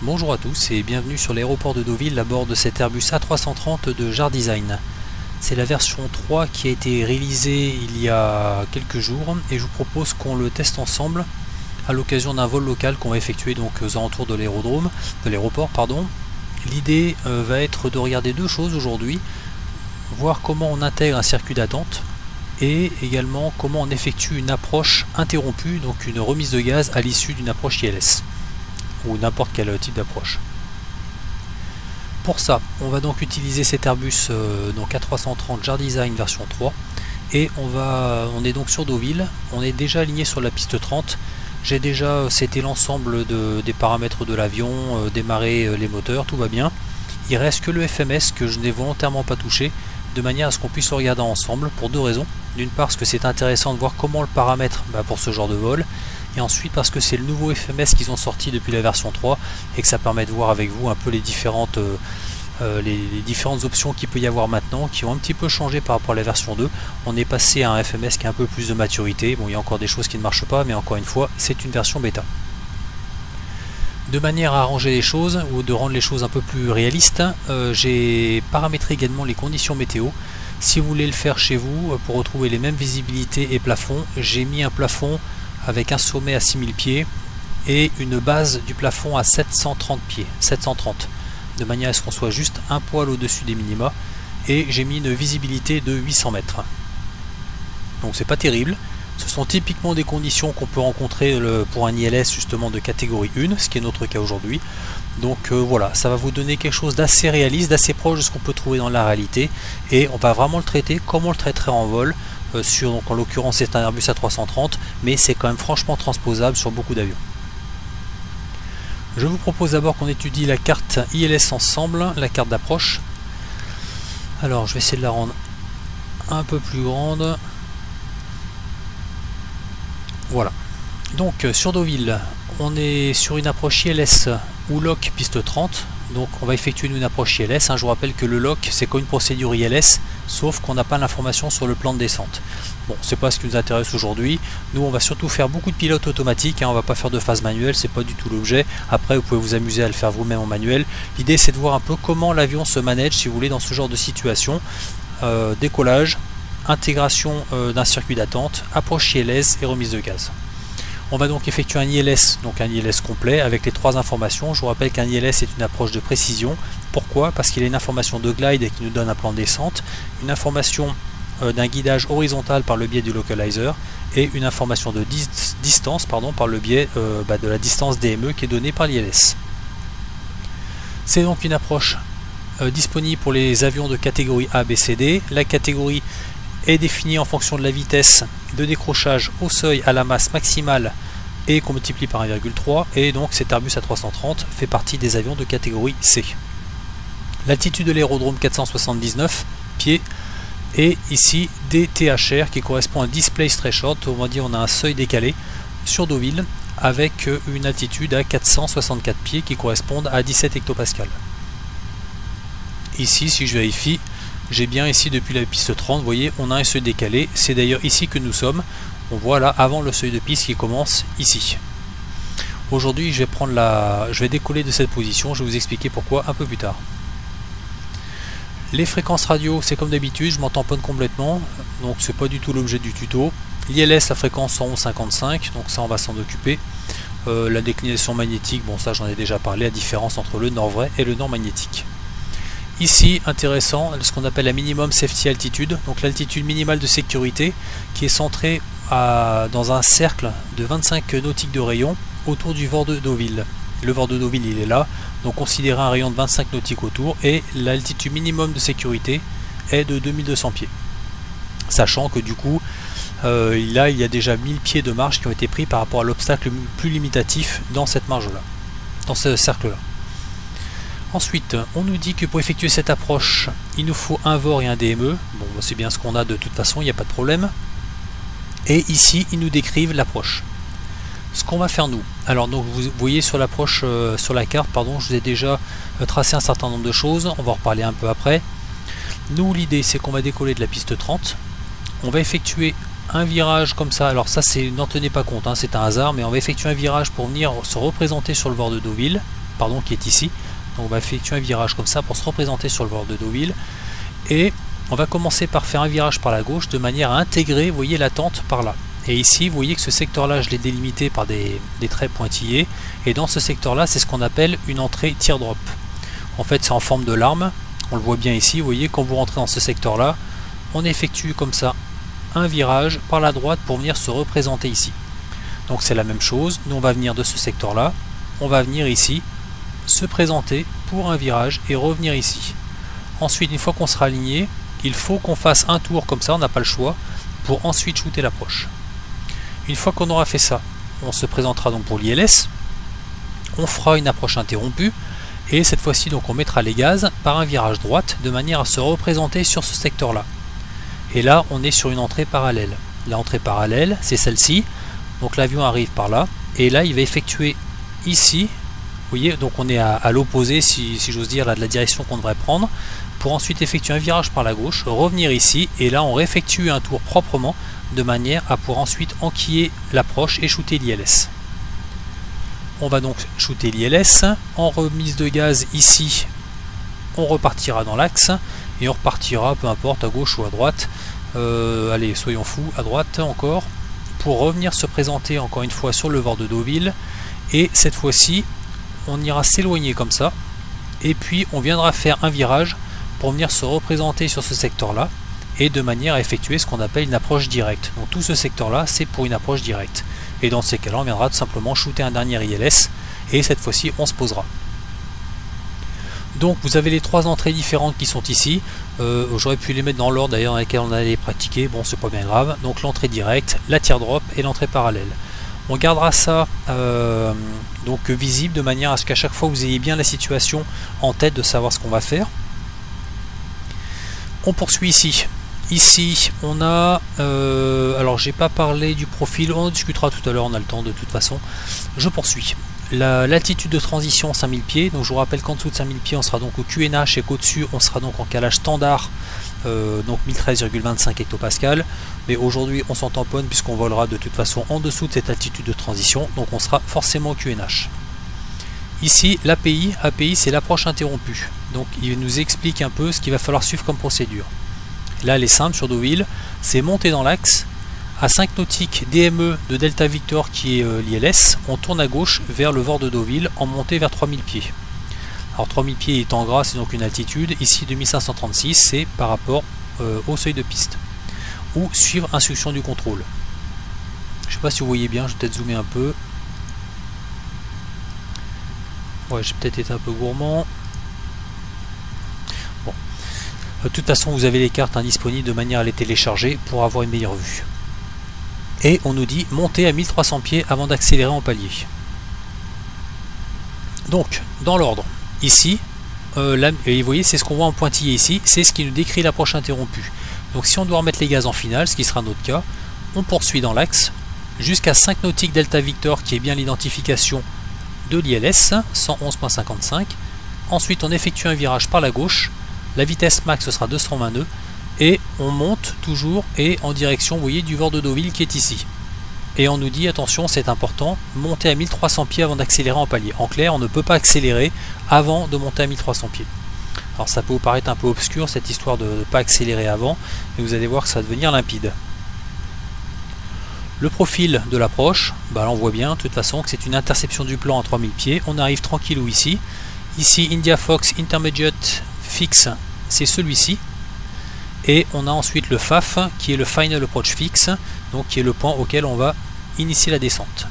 Bonjour à tous et bienvenue sur l'aéroport de Deauville à bord de cet Airbus A330 de JAR Design. C'est la version 3 qui a été réalisée il y a quelques jours et je vous propose qu'on le teste ensemble à l'occasion d'un vol local qu'on va effectuer donc aux alentours de l'aéroport. L'idée va être de regarder deux choses aujourd'hui, voir comment on intègre un circuit d'attente et également comment on effectue une approche interrompue, donc une remise de gaz à l'issue d'une approche ILS ou n'importe quel type d'approche. Pour ça, on va donc utiliser cet Airbus donc A330 JAR Design version 3 et on est donc sur Deauville, on est déjà aligné sur la piste 30. J'ai déjà c'était l'ensemble des paramètres de l'avion, démarrer les moteurs, tout va bien. Il reste que le FMS que je n'ai volontairement pas touché, de manière à ce qu'on puisse le regarder ensemble pour deux raisons. D'une part parce que c'est intéressant de voir comment le paramètre pour ce genre de vol, et ensuite parce que c'est le nouveau FMS qu'ils ont sorti depuis la version 3 et que ça permet de voir avec vous un peu les différentes options qu'il peut y avoir maintenant, qui ont un petit peu changé par rapport à la version 2. On est passé à un FMS qui a un peu plus de maturité. Bon, il y a encore des choses qui ne marchent pas, mais encore une fois, c'est une version bêta. De manière à arranger les choses ou de rendre les choses un peu plus réalistes, j'ai paramétré également les conditions météo. Si vous voulez le faire chez vous, pour retrouver les mêmes visibilités et plafonds, j'ai mis un plafond avec un sommet à 6000 pieds et une base du plafond à 730 pieds, 730, de manière à ce qu'on soit juste un poil au-dessus des minima, et j'ai mis une visibilité de 800 mètres. Donc c'est pas terrible. Ce sont typiquement des conditions qu'on peut rencontrer pour un ILS justement de catégorie 1, ce qui est notre cas aujourd'hui. Donc voilà, ça va vous donner quelque chose d'assez réaliste, d'assez proche de ce qu'on peut trouver dans la réalité, et on va vraiment le traiter comme on le traiterait en vol, donc en l'occurrence c'est un Airbus A330, mais c'est quand même franchement transposable sur beaucoup d'avions. Je vous propose d'abord qu'on étudie la carte ILS ensemble, la carte d'approche. Alors je vais essayer de la rendre un peu plus grande. Voilà. Donc sur Deauville, on est sur une approche ILS ou LOC piste 30. Donc on va effectuer une approche ILS. Je vous rappelle que le LOC c'est comme une procédure ILS, sauf qu'on n'a pas l'information sur le plan de descente. Bon, c'est pas ce qui nous intéresse aujourd'hui. Nous on va surtout faire beaucoup de pilote automatique, on va pas faire de phase manuelle, c'est pas du tout l'objet. Après vous pouvez vous amuser à le faire vous-même en manuel. L'idée c'est de voir un peu comment l'avion se manage si vous voulez dans ce genre de situation. Décollage, intégration d'un circuit d'attente, approche ILS et remise de gaz. On va donc effectuer un ILS, donc un ILS complet avec les trois informations. Je vous rappelle qu'un ILS est une approche de précision. Pourquoi? Parce qu'il a une information de glide qui nous donne un plan de descente, une information d'un guidage horizontal par le biais du localizer et une information de distance par le biais de la distance DME qui est donnée par l'ILS. C'est donc une approche disponible pour les avions de catégorie A, B, C, D. La catégorie est définie en fonction de la vitesse de décrochage au seuil à la masse maximale et qu'on multiplie par 1,3, et donc cet Airbus A330 fait partie des avions de catégorie C. L'altitude de l'aérodrome 479 pieds et ici des THR qui correspond à Display Threshold, on va dire on a un seuil décalé sur Deauville avec une altitude à 464 pieds qui correspondent à 17 hectopascales. Ici si je vérifie, j'ai bien ici depuis la piste 30, vous voyez, on a un seuil décalé. C'est d'ailleurs ici que nous sommes. On voit là avant le seuil de piste qui commence ici. Aujourd'hui, je vais décoller de cette position. Je vais vous expliquer pourquoi un peu plus tard. Les fréquences radio, c'est comme d'habitude, je m'en tamponne complètement. Donc c'est pas du tout l'objet du tuto. L'ILS, la fréquence 111,55, donc ça on va s'en occuper. La déclinaison magnétique, bon ça j'en ai déjà parlé, la différence entre le nord vrai et le nord magnétique. Ici, intéressant, ce qu'on appelle la minimum safety altitude, donc l'altitude minimale de sécurité qui est centrée dans un cercle de 25 nautiques de rayon autour du VOR de Deauville. Le VOR de Deauville il est là, donc considérez un rayon de 25 nautiques autour, et l'altitude minimum de sécurité est de 2200 pieds. Sachant que du coup, là il y a déjà 1000 pieds de marge qui ont été pris par rapport à l'obstacle plus limitatif dans cette marge-là, dans ce cercle-là. Ensuite, on nous dit que pour effectuer cette approche, il nous faut un VOR et un DME. Bon, c'est bien ce qu'on a de toute façon, il n'y a pas de problème. Et ici, ils nous décrivent l'approche. Ce qu'on va faire nous. Alors, donc, vous voyez sur l'approche, sur la carte, pardon, je vous ai déjà tracé un certain nombre de choses. On va en reparler un peu après. Nous, l'idée, c'est qu'on va décoller de la piste 30. On va effectuer un virage comme ça. Alors ça, n'en tenez pas compte, hein, c'est un hasard, mais on va effectuer un virage pour venir se représenter sur le VOR de Deauville. pardon, qui est ici. Donc on va effectuer un virage comme ça pour se représenter sur le bord de Deauville. Et on va commencer par faire un virage par la gauche de manière à intégrer, vous voyez, la tente par là. Et ici, vous voyez que ce secteur-là, je l'ai délimité par des traits pointillés. Et dans ce secteur-là, c'est ce qu'on appelle une entrée teardrop. En fait, c'est en forme de larme. On le voit bien ici, vous voyez, quand vous rentrez dans ce secteur-là, on effectue comme ça un virage par la droite pour venir se représenter ici. Donc c'est la même chose. Nous, on va venir de ce secteur-là. On va venir ici, se présenter pour un virage et revenir ici. Ensuite, une fois qu'on sera aligné, il faut qu'on fasse un tour comme ça, on n'a pas le choix, pour ensuite shooter l'approche. Une fois qu'on aura fait ça, on se présentera donc pour l'ILS, on fera une approche interrompue, et cette fois-ci donc on mettra les gaz par un virage droite de manière à se représenter sur ce secteur-là. Et là, on est sur une entrée parallèle. L'entrée parallèle, c'est celle-ci, donc l'avion arrive par là, et là il va effectuer ici, vous voyez, donc on est à l'opposé, si j'ose dire, là, de la direction qu'on devrait prendre, pour ensuite effectuer un virage par la gauche, revenir ici, et là on réeffectue un tour proprement, de manière à pouvoir ensuite enquiller l'approche et shooter l'ILS. On va donc shooter l'ILS, en remise de gaz ici, on repartira dans l'axe, et on repartira, peu importe, à gauche ou à droite, allez, soyons fous, à droite encore, pour revenir se présenter encore une fois sur le bord de Deauville, et cette fois-ci, on ira s'éloigner comme ça, et puis on viendra faire un virage pour venir se représenter sur ce secteur-là, et de manière à effectuer ce qu'on appelle une approche directe. Donc tout ce secteur-là, c'est pour une approche directe. Et dans ces cas-là, on viendra tout simplement shooter un dernier ILS, et cette fois-ci, on se posera. Donc vous avez les trois entrées différentes qui sont ici. J'aurais pu les mettre dans l'ordre d'ailleurs dans lesquels on allait pratiquer, bon c'est pas bien grave. Donc l'entrée directe, la teardrop et l'entrée parallèle. On gardera ça donc visible de manière à ce qu'à chaque fois vous ayez bien la situation en tête de savoir ce qu'on va faire. On poursuit ici. Ici on a, alors j'ai pas parlé du profil, on en discutera tout à l'heure, on a le temps de toute façon. Je poursuis. L'altitude de transition 5000 pieds, donc je vous rappelle qu'en dessous de 5000 pieds on sera donc au QNH et qu'au-dessus on sera donc en calage standard, donc 1013,25 hectopascal, mais aujourd'hui on s'en tamponne puisqu'on volera de toute façon en dessous de cette altitude de transition, donc on sera forcément au QNH. Ici l'API, c'est l'approche interrompue, donc il nous explique un peu ce qu'il va falloir suivre comme procédure. Là elle est simple sur Deauville, c'est monter dans l'axe, à 5 nautiques DME de Delta Victor qui est l'ILS, on tourne à gauche vers le bord de Deauville en montée vers 3000 pieds. Alors 3000 pieds est en gras, c'est donc une altitude, ici 2536 c'est par rapport au seuil de piste. Ou suivre instruction du contrôle. Je ne sais pas si vous voyez bien, je vais peut-être zoomer un peu. Ouais, j'ai peut-être été un peu gourmand. Bon. De toute façon, vous avez les cartes disponibles de manière à les télécharger pour avoir une meilleure vue. Et on nous dit monter à 1300 pieds avant d'accélérer en palier. Donc, dans l'ordre, ici, et vous voyez, c'est ce qu'on voit en pointillé ici, c'est ce qui nous décrit l'approche interrompue. Donc si on doit remettre les gaz en finale, ce qui sera notre cas, on poursuit dans l'axe jusqu'à 5 nautiques Delta Victor qui est bien l'identification de l'ILS, 111.55. Ensuite, on effectue un virage par la gauche, la vitesse max ce sera 220 nœuds, et on monte toujours et en direction, vous voyez, du bord de Deauville qui est ici. Et on nous dit, attention, c'est important, monter à 1300 pieds avant d'accélérer en palier. En clair, on ne peut pas accélérer avant de monter à 1300 pieds. Alors ça peut vous paraître un peu obscur, cette histoire de ne pas accélérer avant, mais vous allez voir que ça va devenir limpide. Le profil de l'approche, bah là on voit bien, de toute façon, que c'est une interception du plan à 3000 pieds. On arrive tranquillou ici. Ici, India Fox Intermediate Fix, c'est celui-ci. Et on a ensuite le FAF qui est le Final Approach Fix, donc qui est le point auquel on va initier la descente.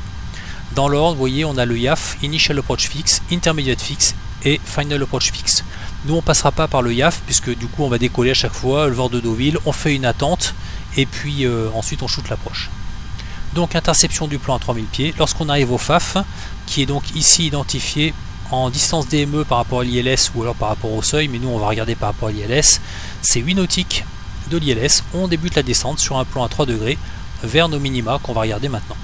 Dans l'ordre, vous voyez, on a le YAF, Initial Approach Fix, Intermediate Fix et Final Approach Fix. Nous on passera pas par le YAF puisque du coup on va décoller à chaque fois le bord de Deauville, on fait une attente et puis ensuite on shoot l'approche. Donc interception du plan à 3000 pieds. Lorsqu'on arrive au FAF, qui est donc ici identifié en distance DME par rapport à l'ILS ou alors par rapport au seuil, mais nous on va regarder par rapport à l'ILS, c'est 8 nautiques de l'ILS, on débute la descente sur un plan à 3 degrés vers nos minima qu'on va regarder maintenant.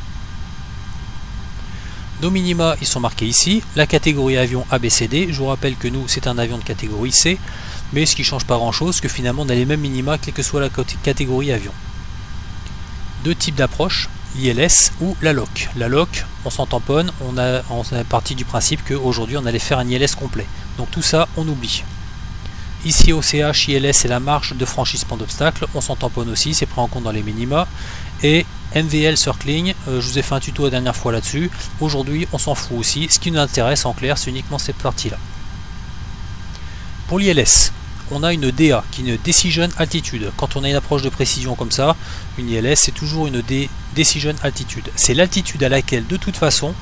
Nos minima ils sont marqués ici, la catégorie avion ABCD, je vous rappelle que nous c'est un avion de catégorie C, mais ce qui ne change pas grand chose, que finalement on a les mêmes minima quelle que soit la catégorie avion. Deux types d'approche, l'ILS ou la LOC. La LOC, on s'en tamponne, on est parti du principe qu'aujourd'hui on allait faire un ILS complet. Donc tout ça, on oublie. Ici OCH, ILS et la marge de franchissement d'obstacles, on s'en tamponne aussi, c'est pris en compte dans les minima. Et MVL Circling, je vous ai fait un tuto la dernière fois là-dessus. Aujourd'hui, on s'en fout aussi. Ce qui nous intéresse en clair, c'est uniquement cette partie-là. Pour l'ILS, on a une DA, qui est une Decision Altitude. Quand on a une approche de précision comme ça, une ILS, c'est toujours une Decision Altitude. C'est l'altitude à laquelle, de toute façon,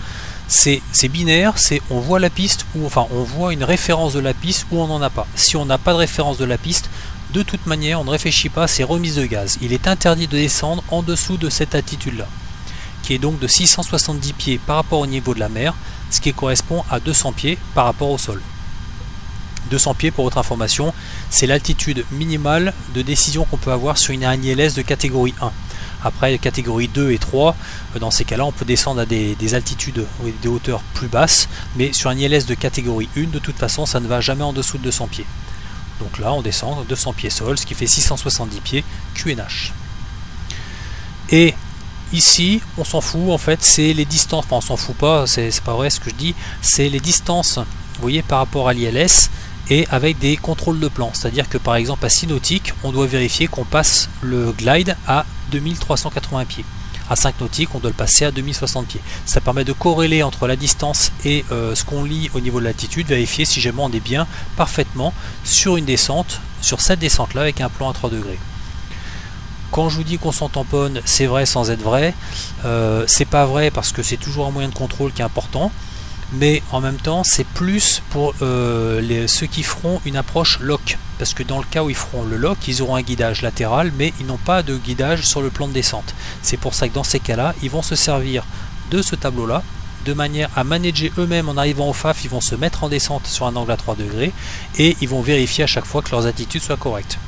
c'est binaire, c'est on voit la piste, ou enfin on voit une référence de la piste ou on n'en a pas. Si on n'a pas de référence de la piste, de toute manière, on ne réfléchit pas à ces remises de gaz. Il est interdit de descendre en dessous de cette altitude-là, qui est donc de 670 pieds par rapport au niveau de la mer, ce qui correspond à 200 pieds par rapport au sol. 200 pieds, pour votre information, c'est l'altitude minimale de décision qu'on peut avoir sur une ILS de catégorie 1. Après, catégorie 2 et 3, dans ces cas-là, on peut descendre à des altitudes, des hauteurs plus basses, mais sur un ILS de catégorie 1, de toute façon, ça ne va jamais en dessous de 200 pieds. Donc là, on descend 200 pieds sol, ce qui fait 670 pieds QNH. Et ici, on s'en fout, en fait, c'est les distances, enfin on s'en fout pas, c'est pas vrai ce que je dis, c'est les distances, vous voyez, par rapport à l'ILS, et avec des contrôles de plan. C'est-à-dire que par exemple à 6 nautiques, on doit vérifier qu'on passe le glide à 2380 pieds. À 5 nautiques, on doit le passer à 2060 pieds. Ça permet de corréler entre la distance et ce qu'on lit au niveau de l'altitude, vérifier si jamais on est bien parfaitement sur une descente, sur cette descente-là avec un plan à 3 degrés. Quand je vous dis qu'on s'en tamponne, c'est vrai sans être vrai. C'est pas vrai parce que c'est toujours un moyen de contrôle qui est important. Mais en même temps, c'est plus pour ceux qui feront une approche LOC. Parce que dans le cas où ils feront le LOC, ils auront un guidage latéral, mais ils n'ont pas de guidage sur le plan de descente. C'est pour ça que dans ces cas-là, ils vont se servir de ce tableau-là, de manière à manager eux-mêmes en arrivant au FAF, ils vont se mettre en descente sur un angle à 3 degrés, et ils vont vérifier à chaque fois que leurs attitudes soient correctes.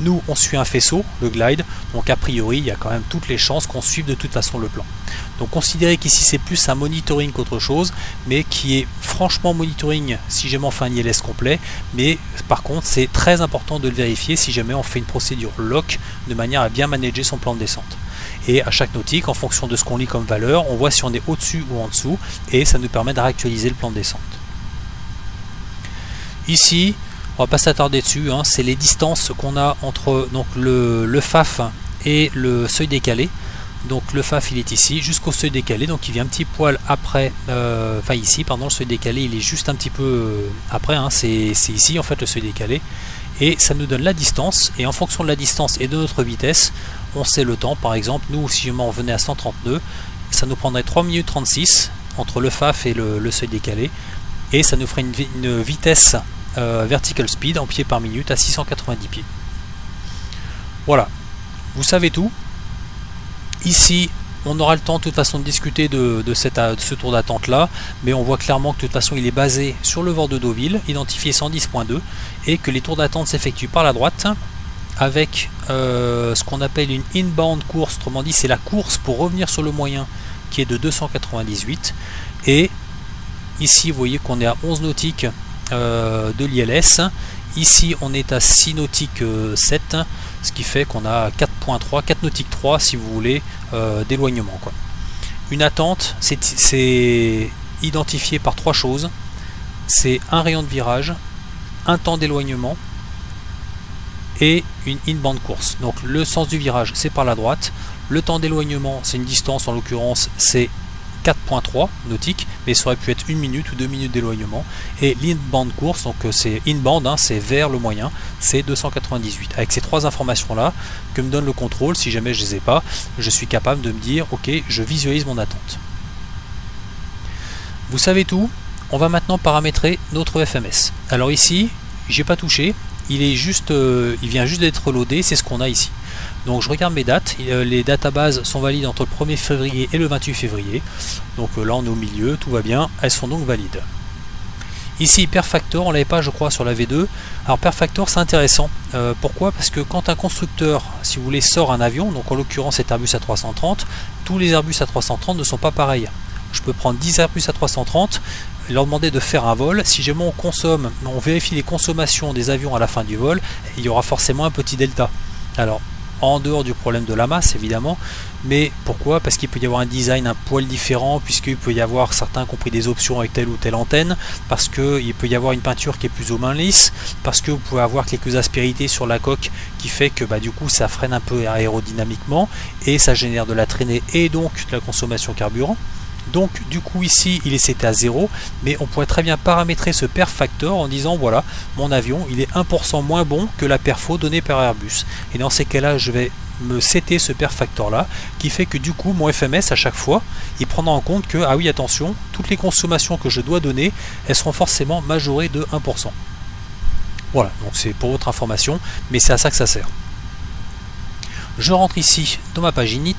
Nous, on suit un faisceau, le glide, donc a priori, il y a quand même toutes les chances qu'on suive de toute façon le plan. Donc considérez qu'ici c'est plus un monitoring qu'autre chose, mais qui est franchement monitoring si jamais on fait un ILS complet, mais par contre c'est très important de le vérifier si jamais on fait une procédure LOC de manière à bien manager son plan de descente. Et à chaque nautique, en fonction de ce qu'on lit comme valeur, on voit si on est au-dessus ou en dessous, et ça nous permet de réactualiser le plan de descente. Ici, on va pas s'attarder dessus, hein, c'est les distances qu'on a entre donc, le FAF et le seuil décalé. Donc le FAF il est ici jusqu'au seuil décalé, donc il vient un petit poil après, enfin ici pardon, le seuil décalé il est juste un petit peu après, hein, c'est ici en fait le seuil décalé, et ça nous donne la distance, et en fonction de la distance et de notre vitesse, on sait le temps. Par exemple, nous si on venait à 132, ça nous prendrait 3 minutes 36 entre le FAF et le seuil décalé, et ça nous ferait une vitesse vertical speed en pieds par minute à 690 pieds. Voilà, vous savez tout. Ici, on aura le temps de toute façon de discuter de ce tour d'attente là, mais on voit clairement que de toute façon il est basé sur le VOR de Deauville, identifié 110.2, et que les tours d'attente s'effectuent par la droite avec ce qu'on appelle une inbound course, autrement dit c'est la course pour revenir sur le moyen qui est de 298, et ici vous voyez qu'on est à 11 nautiques de l'ILS. Ici on est à 6 nautiques 7, ce qui fait qu'on a 4.3, 4 nautiques 3 si vous voulez d'éloignement. Une attente, c'est identifié par 3 choses. C'est un rayon de virage, un temps d'éloignement et une inbound course. Donc le sens du virage c'est par la droite, le temps d'éloignement c'est une distance, en l'occurrence c'est 4.3 nautiques, mais ça aurait pu être 1 minute ou 2 minutes d'éloignement, et l'inbound course, donc c'est inbound, hein, c'est vers le moyen, c'est 298. Avec ces 3 informations là que me donne le contrôle, si jamais je les ai pas, je suis capable de me dire ok, je visualise mon attente. Vous savez tout, on va maintenant paramétrer notre FMS. Alors ici, j'ai pas touché, il est juste, il vient juste d'être loadé, c'est ce qu'on a ici. Donc je regarde mes dates, les databases sont valides entre le 1er février et le 28 février. Donc là on est au milieu, tout va bien, elles sont donc valides. Ici Perfactor, on l'avait pas je crois sur la V2. Alors Perfactor c'est intéressant, pourquoi? Parce que quand un constructeur, si vous voulez, sort un avion, donc en l'occurrence cet Airbus A330, tous les Airbus A330 ne sont pas pareils. Je peux prendre 10 Airbus A330, leur demander de faire un vol, si jamais on consomme, on vérifie les consommations des avions à la fin du vol, il y aura forcément un petit delta. Alors en dehors du problème de la masse évidemment. Mais pourquoi? Parce qu'il peut y avoir un design un poil différent, puisqu'il peut y avoir certains qui ont pris des options avec telle ou telle antenne, parce qu'il peut y avoir une peinture qui est plus ou moins lisse, parce que vous pouvez avoir quelques aspérités sur la coque qui fait que du coup ça freine un peu aérodynamiquement et ça génère de la traînée et donc de la consommation carburant. Donc du coup ici il est seté à 0, mais on pourrait très bien paramétrer ce perf factor en disant voilà, mon avion il est 1% moins bon que la perfo donnée par Airbus, et dans ces cas là je vais me setter ce perf factor là, qui fait que du coup mon FMS à chaque fois il prendra en compte que ah oui attention, toutes les consommations que je dois donner elles seront forcément majorées de 1%. Voilà, donc c'est pour votre information, mais c'est à ça que ça sert. Je rentre ici dans ma page init.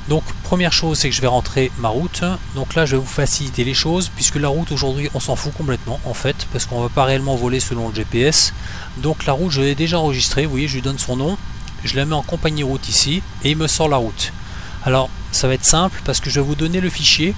Donc première chose c'est que je vais rentrer ma route. Donc là je vais vous faciliter les choses, puisque la route aujourd'hui on s'en fout complètement en fait, parce qu'on ne va pas réellement voler selon le GPS. Donc la route je l'ai déjà enregistrée, vous voyez je lui donne son nom, je la mets en compagnie route ici et il me sort la route. Alors ça va être simple parce que je vais vous donner le fichier.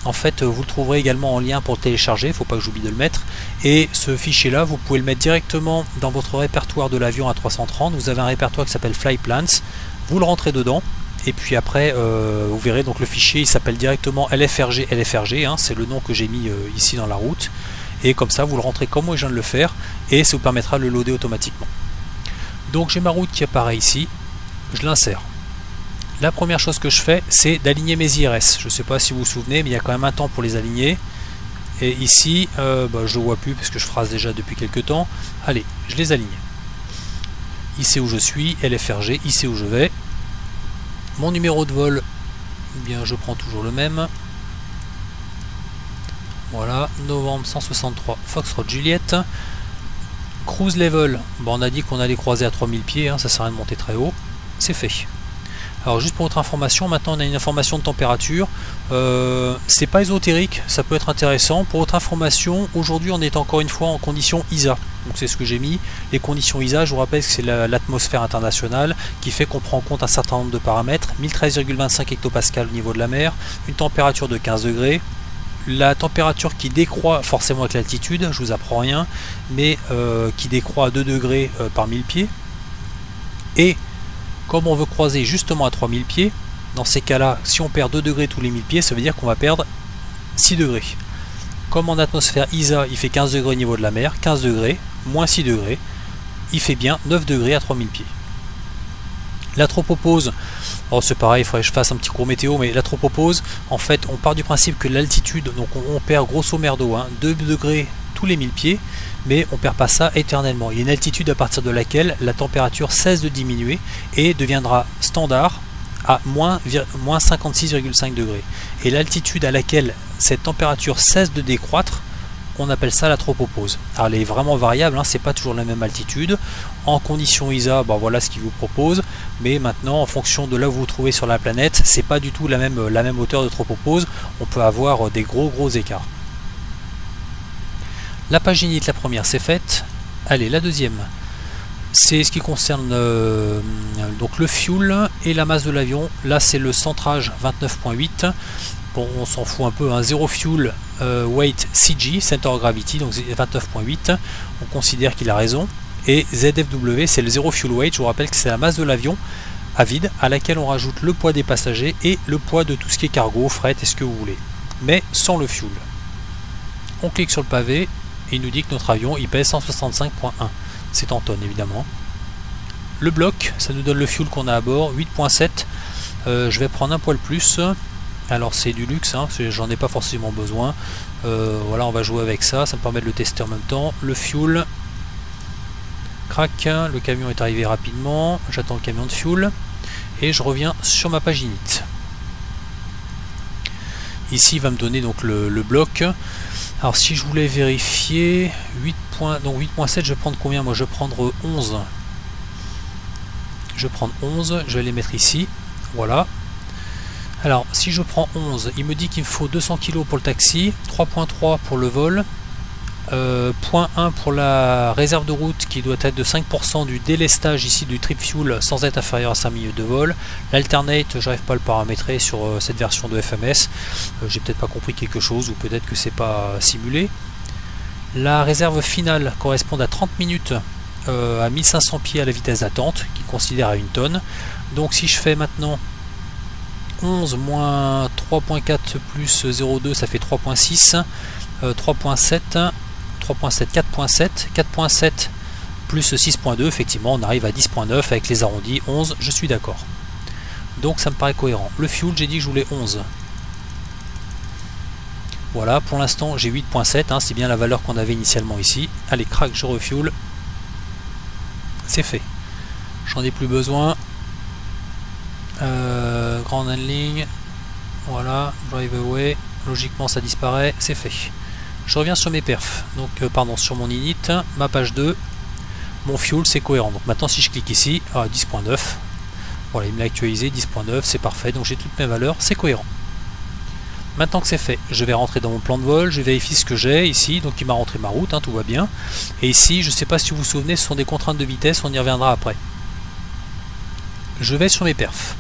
En fait vous le trouverez également en lien pour le télécharger, il ne faut pas que j'oublie de le mettre. Et ce fichier là vous pouvez le mettre directement dans votre répertoire de l'avion A330. Vous avez un répertoire qui s'appelle Flyplans, vous le rentrez dedans. Et puis après vous verrez donc le fichier il s'appelle directement LFRG, hein, c'est le nom que j'ai mis ici dans la route, et comme ça vous le rentrez comme moi je viens de le faire et ça vous permettra de le loader automatiquement. Donc j'ai ma route qui apparaît ici, je l'insère. La première chose que je fais c'est d'aligner mes IRS. Je ne sais pas si vous vous souvenez mais il y a quand même un temps pour les aligner, et ici je ne le vois plus parce que je phrase déjà depuis quelques temps. Allez, je les aligne. Ici où je suis, LFRG, ici où je vais. Mon numéro de vol, eh bien je prends toujours le même. Voilà, novembre 163 Foxtrot Juliette. Cruise level, bon, on a dit qu'on allait croiser à 3000 pieds, hein, ça sert à rien de monter très haut. C'est fait. Alors juste pour votre information, maintenant on a une information de température. C'est pas ésotérique, ça peut être intéressant. Pour votre information, aujourd'hui on est encore une fois en condition ISA. Donc c'est ce que j'ai mis. Les conditions ISA, je vous rappelle que c'est l'atmosphère internationale qui fait qu'on prend en compte un certain nombre de paramètres. 1013,25 hectopascal au niveau de la mer, une température de 15 degrés. La température qui décroît forcément avec l'altitude, je vous apprends rien, mais qui décroît à 2 degrés par 1000 pieds. Et comme on veut croiser justement à 3000 pieds, dans ces cas-là, si on perd 2 degrés tous les 1000 pieds, ça veut dire qu'on va perdre 6 degrés. Comme en atmosphère ISA, il fait 15 degrés au niveau de la mer, 15 degrés, moins 6 degrés, il fait bien 9 degrés à 3000 pieds. La tropopause, oh c'est pareil, il faudrait que je fasse un petit cours météo, mais la tropopause, en fait, on part du principe que l'altitude, donc on perd grosso merdo 2 degrés tous les 1000 pieds, mais on ne perd pas ça éternellement. Il y a une altitude à partir de laquelle la température cesse de diminuer et deviendra standard à moins 56,5 degrés. Et l'altitude à laquelle cette température cesse de décroître, on appelle ça la tropopause. Alors elle est vraiment variable, hein, c'est pas toujours la même altitude. En condition ISA, voilà ce qu'il vous propose, mais maintenant en fonction de là où vous vous trouvez sur la planète, c'est pas du tout la même hauteur de tropopause. On peut avoir des gros écarts. La page init, la première c'est faite. Allez, la deuxième, c'est ce qui concerne donc le fuel et la masse de l'avion. Là c'est le centrage 29.8. Bon, on s'en fout un peu, hein. Zero fuel weight CG, center of gravity, donc 29.8. On considère qu'il a raison. Et ZFW, c'est le zero fuel weight. Je vous rappelle que c'est la masse de l'avion à vide à laquelle on rajoute le poids des passagers et le poids de tout ce qui est cargo, fret et ce que vous voulez, mais sans le fuel. On clique sur le pavé et il nous dit que notre avion il pèse 165,1. C'est en tonnes évidemment. Le bloc, ça nous donne le fuel qu'on a à bord, 8,7. Je vais prendre un poil plus. Alors c'est du luxe, hein, j'en ai pas forcément besoin. Voilà, on va jouer avec ça, ça me permet de le tester en même temps. Le fuel, crac, le camion est arrivé rapidement, j'attends le camion de fuel et je reviens sur ma page init. Ici il va me donner donc le bloc. Alors si je voulais vérifier 8.7, je vais prendre combien? Moi je vais prendre 11. Je vais prendre 11, je vais les mettre ici. Voilà. Alors si je prends 11, il me dit qu'il me faut 200 kg pour le taxi, 3.3 pour le vol, 0.1 pour la réserve de route qui doit être de 5% du délestage ici du trip fuel sans être inférieur à 5 minutes de vol. L'alternate, j'arrive pas à le paramétrer sur cette version de FMS, j'ai peut-être pas compris quelque chose ou peut-être que c'est pas simulé. La réserve finale correspond à 30 minutes à 1500 pieds à la vitesse d'attente, qui considère à 1 tonne. Donc si je fais maintenant 11 moins 3.4 plus 0,2, ça fait 3.6, 3.7, 3.7, 4.7, 4.7 plus 6.2, effectivement on arrive à 10.9 avec les arrondis, 11, je suis d'accord. Donc ça me paraît cohérent. Le fuel, j'ai dit que je voulais 11. Voilà, pour l'instant j'ai 8.7, hein, c'est bien la valeur qu'on avait initialement ici. Allez, crac, je refuel. C'est fait. J'en ai plus besoin. Grand handling. Voilà, drive away. Logiquement ça disparaît, c'est fait. Je reviens sur mes perfs. Donc, pardon, sur mon init, ma page 2. Mon fuel, c'est cohérent. Donc maintenant si je clique ici, 10.9. Voilà, il me l'a actualisé, 10.9, c'est parfait. Donc j'ai toutes mes valeurs, c'est cohérent. Maintenant que c'est fait, je vais rentrer dans mon plan de vol, je vérifie ce que j'ai ici, donc il m'a rentré ma route, hein, tout va bien. Et ici, je ne sais pas si vous vous souvenez, ce sont des contraintes de vitesse, on y reviendra après. Je vais sur mes perfs.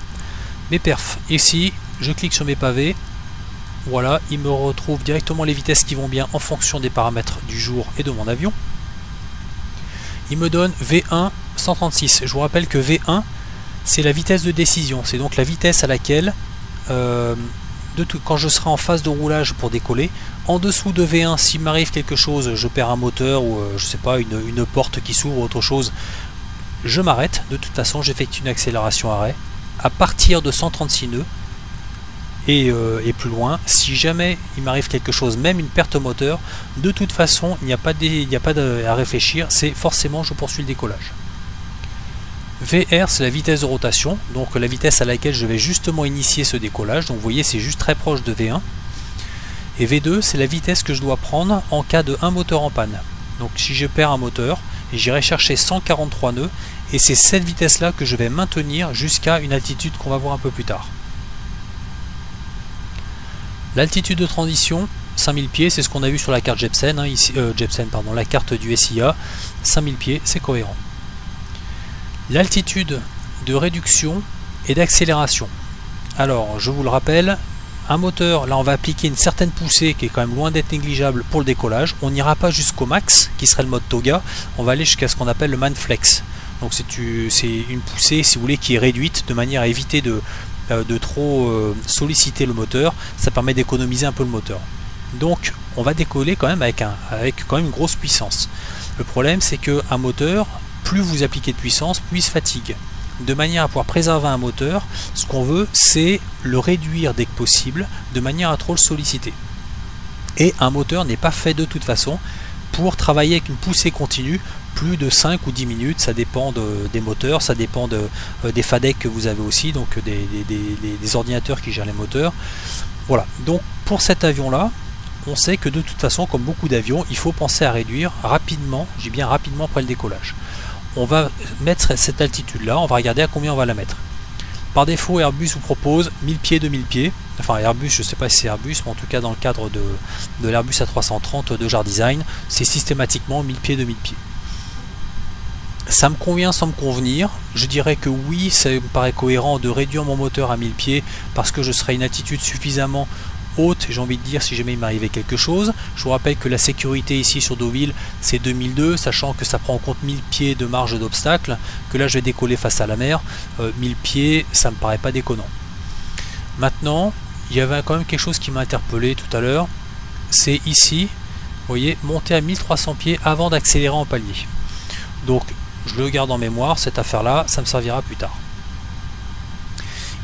Mes perfs, ici, je clique sur mes pavés. Voilà, il me retrouve directement les vitesses qui vont bien en fonction des paramètres du jour et de mon avion. Il me donne V1 136. Je vous rappelle que V1, c'est la vitesse de décision, c'est donc la vitesse à laquelle... quand je serai en phase de roulage pour décoller, en dessous de V1, s'il m'arrive quelque chose, je perds un moteur ou je sais pas, une porte qui s'ouvre ou autre chose, je m'arrête. De toute façon, j'effectue une accélération arrêt à partir de 136 nœuds et plus loin. Si jamais il m'arrive quelque chose, même une perte moteur, de toute façon, il n'y a pas à réfléchir, c'est forcément je poursuis le décollage. VR, c'est la vitesse de rotation, donc la vitesse à laquelle je vais justement initier ce décollage. Donc vous voyez, c'est juste très proche de V1. Et V2, c'est la vitesse que je dois prendre en cas de un moteur en panne. Donc si je perds un moteur, j'irai chercher 143 nœuds, et c'est cette vitesse-là que je vais maintenir jusqu'à une altitude qu'on va voir un peu plus tard. L'altitude de transition, 5000 pieds, c'est ce qu'on a vu sur la carte Jepsen, hein, ici, la carte du SIA, 5000 pieds, c'est cohérent. L'altitude de réduction et d'accélération. Alors, je vous le rappelle, un moteur, là on va appliquer une certaine poussée qui est quand même loin d'être négligeable pour le décollage. On n'ira pas jusqu'au max, qui serait le mode Toga, on va aller jusqu'à ce qu'on appelle le Manflex. Donc c'est une poussée, si vous voulez, qui est réduite de manière à éviter de trop solliciter le moteur. Ça permet d'économiser un peu le moteur. Donc on va décoller quand même avec quand même une grosse puissance. Le problème, c'est qu'un moteur, plus vous appliquez de puissance, plus il se fatigue. De manière à pouvoir préserver un moteur, ce qu'on veut, c'est le réduire dès que possible, de manière à trop le solliciter. Et un moteur n'est pas fait de toute façon pour travailler avec une poussée continue, plus de 5 ou 10 minutes, ça dépend des moteurs, ça dépend des FADEC que vous avez aussi, donc des ordinateurs qui gèrent les moteurs. Voilà, donc pour cet avion-là, on sait que de toute façon, comme beaucoup d'avions, il faut penser à réduire rapidement, j'ai bien rapidement après le décollage. On va mettre cette altitude là, on va regarder à combien on va la mettre. Par défaut, Airbus vous propose 1000 pieds, 2000 pieds. Enfin Airbus, je ne sais pas si c'est Airbus, mais en tout cas dans le cadre de l'Airbus A330 de Jar Design, c'est systématiquement 1000 pieds, 2000 pieds. Ça me convient sans me convenir. Je dirais que oui, ça me paraît cohérent de réduire mon moteur à 1000 pieds parce que je serai à une altitude suffisamment haute, j'ai envie de dire, si jamais il m'arrivait quelque chose. Je vous rappelle que la sécurité ici sur Deauville, c'est 2002, sachant que ça prend en compte 1000 pieds de marge d'obstacle, que là je vais décoller face à la mer. 1000 pieds, ça me paraît pas déconnant. Maintenant, il y avait quand même quelque chose qui m'a interpellé tout à l'heure, c'est ici, vous voyez, monter à 1300 pieds avant d'accélérer en palier. Donc, je le garde en mémoire, cette affaire-là, ça me servira plus tard.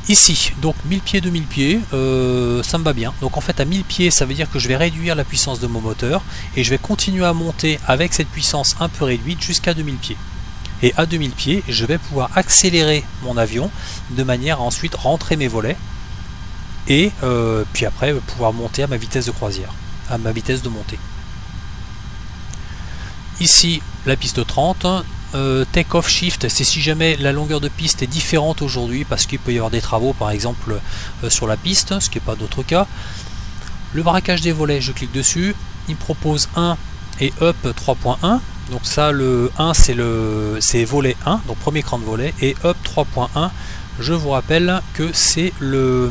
Ici, donc 1000 pieds, 2000 pieds, ça me va bien. Donc en fait à 1000 pieds, ça veut dire que je vais réduire la puissance de mon moteur et je vais continuer à monter avec cette puissance un peu réduite jusqu'à 2000 pieds. Et à 2000 pieds, je vais pouvoir accélérer mon avion de manière à ensuite rentrer mes volets et puis après pouvoir monter à ma vitesse de croisière, à ma vitesse de montée. Ici, la piste 30. Take-off shift, c'est si jamais la longueur de piste est différente aujourd'hui parce qu'il peut y avoir des travaux par exemple sur la piste, ce qui n'est pas d'autre cas. Le braquage des volets, je clique dessus, il me propose 1 et up 3.1, donc ça le 1 c'est volet 1, donc premier cran de volet, et up 3.1, je vous rappelle que c'est ce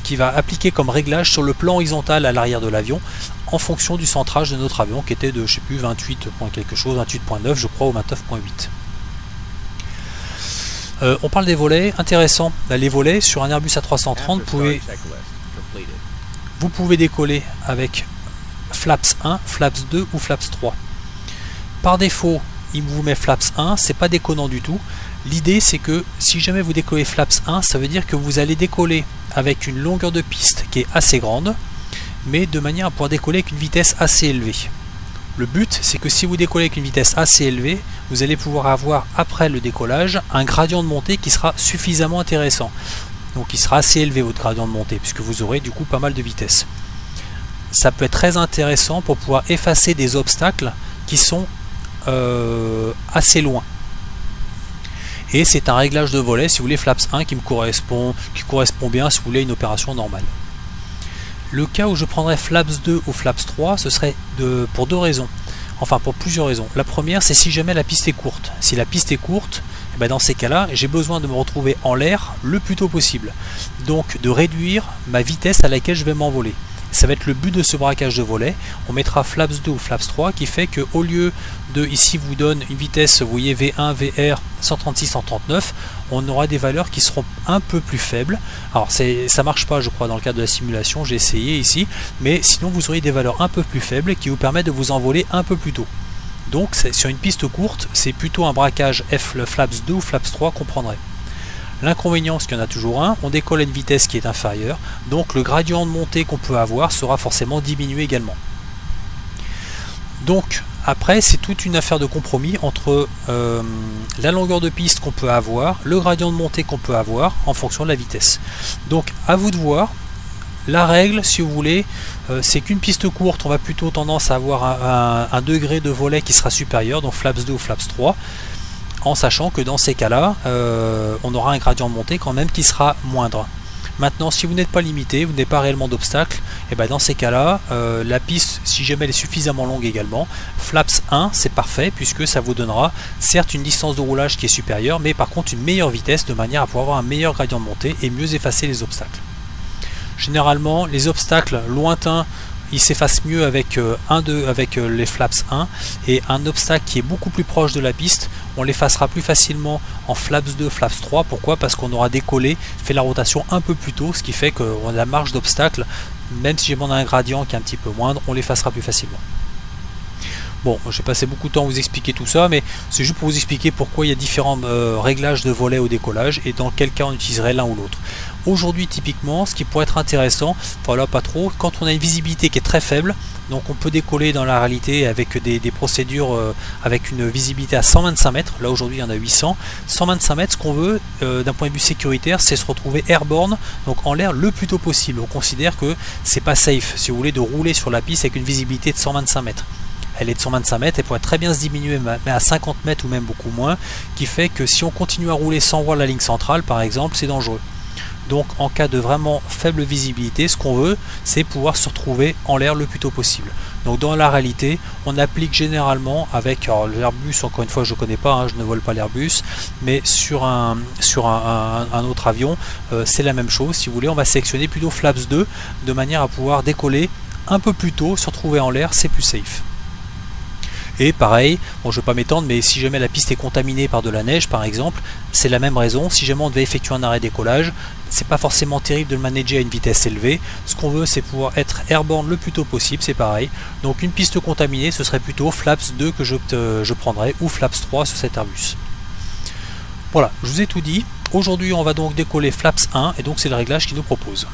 qui va appliquer comme réglage sur le plan horizontal à l'arrière de l'avion en fonction du centrage de notre avion qui était de, je sais plus, 28 quelque chose, 28.9 je crois, ou 29.8. On parle des volets, intéressant. Les volets sur un Airbus A330, vous pouvez décoller avec flaps 1, flaps 2 ou flaps 3. Par défaut, il vous met flaps 1, c'est pas déconnant du tout. L'idée c'est que si jamais vous décollez flaps 1, ça veut dire que vous allez décoller avec une longueur de piste qui est assez grande, mais de manière à pouvoir décoller avec une vitesse assez élevée. Le but, c'est que si vous décollez avec une vitesse assez élevée, vous allez pouvoir avoir, après le décollage, un gradient de montée qui sera suffisamment intéressant. Donc il sera assez élevé votre gradient de montée, puisque vous aurez du coup pas mal de vitesse. Ça peut être très intéressant pour pouvoir effacer des obstacles qui sont assez loin. Et c'est un réglage de volet, si vous voulez, flaps 1 qui correspond bien, si vous voulez, une opération normale. Le cas où je prendrais flaps 2 ou flaps 3, ce serait pour deux raisons. Enfin, pour plusieurs raisons. La première, c'est si jamais la piste est courte. Si la piste est courte, eh ben dans ces cas-là, j'ai besoin de me retrouver en l'air le plus tôt possible. Donc, de réduire ma vitesse à laquelle je vais m'envoler. Ça va être le but de ce braquage de volet. On mettra flaps 2 ou flaps 3 qui fait que au lieu de, ici vous donne une vitesse, vous voyez V1, VR 136, 139, on aura des valeurs qui seront un peu plus faibles. Alors ça marche pas je crois dans le cadre de la simulation, j'ai essayé ici, mais sinon vous aurez des valeurs un peu plus faibles qui vous permettent de vous envoler un peu plus tôt. Donc sur une piste courte, c'est plutôt un braquage flaps 2 ou flaps 3 qu'on prendrait. L'inconvénient, parce qu'il y en a toujours un, on décolle à une vitesse qui est inférieure, donc le gradient de montée qu'on peut avoir sera forcément diminué également. Donc après, c'est toute une affaire de compromis entre la longueur de piste qu'on peut avoir, le gradient de montée qu'on peut avoir en fonction de la vitesse. Donc à vous de voir. La règle, si vous voulez, c'est qu'une piste courte, on va plutôt tendance à avoir un degré de volet qui sera supérieur, donc flaps 2 ou flaps 3. En sachant que dans ces cas-là, on aura un gradient de montée quand même qui sera moindre. Maintenant, si vous n'êtes pas limité, vous n'avez pas réellement d'obstacle, et ben dans ces cas-là, la piste, si jamais elle est suffisamment longue également, flaps 1, c'est parfait, puisque ça vous donnera certes une distance de roulage qui est supérieure, mais par contre une meilleure vitesse, de manière à pouvoir avoir un meilleur gradient de montée et mieux effacer les obstacles. Généralement, les obstacles lointains, il s'efface mieux avec, les flaps 1, et un obstacle qui est beaucoup plus proche de la piste, on l'effacera plus facilement en flaps 2, flaps 3. Pourquoi? Parce qu'on aura décollé, fait la rotation un peu plus tôt, ce qui fait qu'on a la marge d'obstacle, même si on a un gradient qui est un petit peu moindre, on l'effacera plus facilement. Bon, j'ai passé beaucoup de temps à vous expliquer tout ça, mais c'est juste pour vous expliquer pourquoi il y a différents réglages de volet au décollage et dans quel cas on utiliserait l'un ou l'autre. Aujourd'hui, typiquement, ce qui pourrait être intéressant, voilà, pas trop, quand on a une visibilité qui est très faible, donc on peut décoller dans la réalité avec des procédures avec une visibilité à 125 mètres, là aujourd'hui il y en a 800, 125 mètres, ce qu'on veut d'un point de vue sécuritaire, c'est se retrouver airborne, donc en l'air le plus tôt possible. On considère que c'est pas safe, si vous voulez, de rouler sur la piste avec une visibilité de 125 mètres. Elle est de 125 mètres, elle pourrait très bien se diminuer mais à 50 mètres ou même beaucoup moins, qui fait que si on continue à rouler sans voir la ligne centrale par exemple, c'est dangereux. Donc en cas de vraiment faible visibilité, ce qu'on veut, c'est pouvoir se retrouver en l'air le plus tôt possible. Donc dans la réalité, on applique généralement avec l'Airbus, encore une fois je ne connais pas, hein, je ne vole pas l'Airbus, mais sur un autre avion, c'est la même chose. Si vous voulez, on va sélectionner plutôt flaps 2, de manière à pouvoir décoller un peu plus tôt, se retrouver en l'air, c'est plus safe. Et pareil, bon, je ne vais pas m'étendre, mais si jamais la piste est contaminée par de la neige par exemple, c'est la même raison. Si jamais on devait effectuer un arrêt décollage, c'est pas forcément terrible de le manager à une vitesse élevée. Ce qu'on veut, c'est pouvoir être airborne le plus tôt possible, c'est pareil. Donc une piste contaminée, ce serait plutôt flaps 2 que je prendrais, ou flaps 3 sur cet Airbus. Voilà, je vous ai tout dit. Aujourd'hui, on va donc décoller flaps 1, et donc c'est le réglage qu'il nous propose.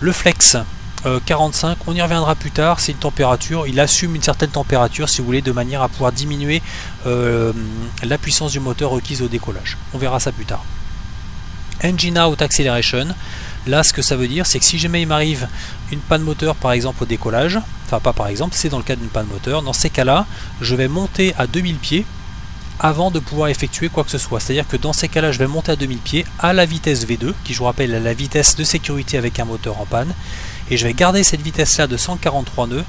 Le flex 45, on y reviendra plus tard, c'est une température, il assume une certaine température si vous voulez, de manière à pouvoir diminuer la puissance du moteur requise au décollage. On verra ça plus tard. Engine Out Acceleration, là ce que ça veut dire, c'est que si jamais il m'arrive une panne moteur par exemple au décollage, enfin pas par exemple, c'est dans le cas d'une panne moteur, dans ces cas-là, je vais monter à 2000 pieds avant de pouvoir effectuer quoi que ce soit. C'est-à-dire que dans ces cas-là, je vais monter à 2000 pieds à la vitesse V2, qui je vous rappelle est la vitesse de sécurité avec un moteur en panne, et je vais garder cette vitesse-là de 143 nœuds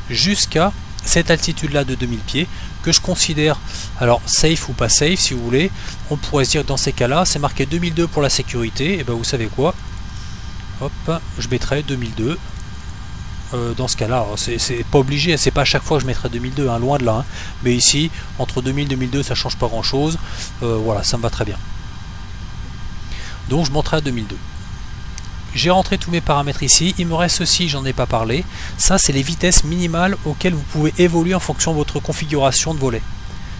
jusqu'à cette altitude-là de 2000 pieds, que je considère, alors safe ou pas safe si vous voulez. On pourrait se dire que dans ces cas-là, c'est marqué 2002 pour la sécurité, et ben vous savez quoi, hop, je mettrai 2002, dans ce cas là, c'est pas obligé, c'est pas à chaque fois que je mettrai 2002, hein, loin de là, hein. Mais ici entre 2000 et 2002 ça change pas grand chose, voilà, ça me va très bien. Donc je monterai à 2002. J'ai rentré tous mes paramètres ici, il me reste ceci, j'en ai pas parlé, ça c'est les vitesses minimales auxquelles vous pouvez évoluer en fonction de votre configuration de volet.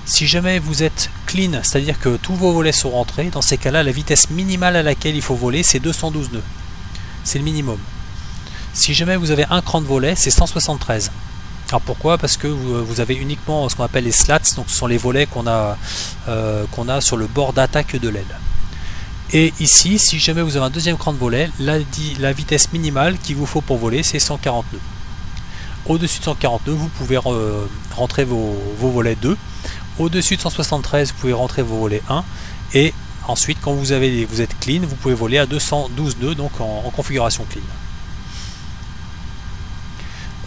Si jamais vous êtes clean, c'est-à-dire que tous vos volets sont rentrés, dans ces cas-là, la vitesse minimale à laquelle il faut voler, c'est 212 nœuds. C'est le minimum. Si jamais vous avez un cran de volet, c'est 173. Alors pourquoi? Parce que vous avez uniquement ce qu'on appelle les slats, donc ce sont les volets qu'on a sur le bord d'attaque de l'aile. Et ici, si jamais vous avez un deuxième cran de volet, la vitesse minimale qu'il vous faut pour voler, c'est 140 nœuds. Au-dessus de 140 nœuds, vous pouvez rentrer vos volets 2. Au-dessus de 173, vous pouvez rentrer vos volets 1. Et ensuite, quand vous êtes clean, vous pouvez voler à 212 nœuds, donc en configuration clean.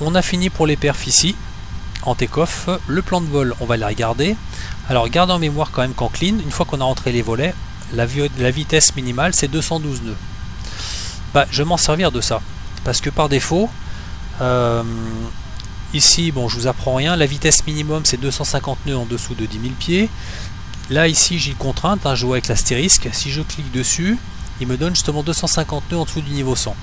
On a fini pour les perfs ici, en take-off. Le plan de vol, on va les regarder. Alors, gardez en mémoire quand même qu'en clean, une fois qu'on a rentré les volets, la vitesse minimale, c'est 212 nœuds. Bah, je vais m'en servir de ça. Parce que par défaut, ici, bon, je vous apprends rien, la vitesse minimum c'est 250 nœuds en dessous de 10 000 pieds. Là, ici, j'ai une contrainte, hein, je vois avec l'astérisque. Si je clique dessus, il me donne justement 250 nœuds en dessous du niveau 100.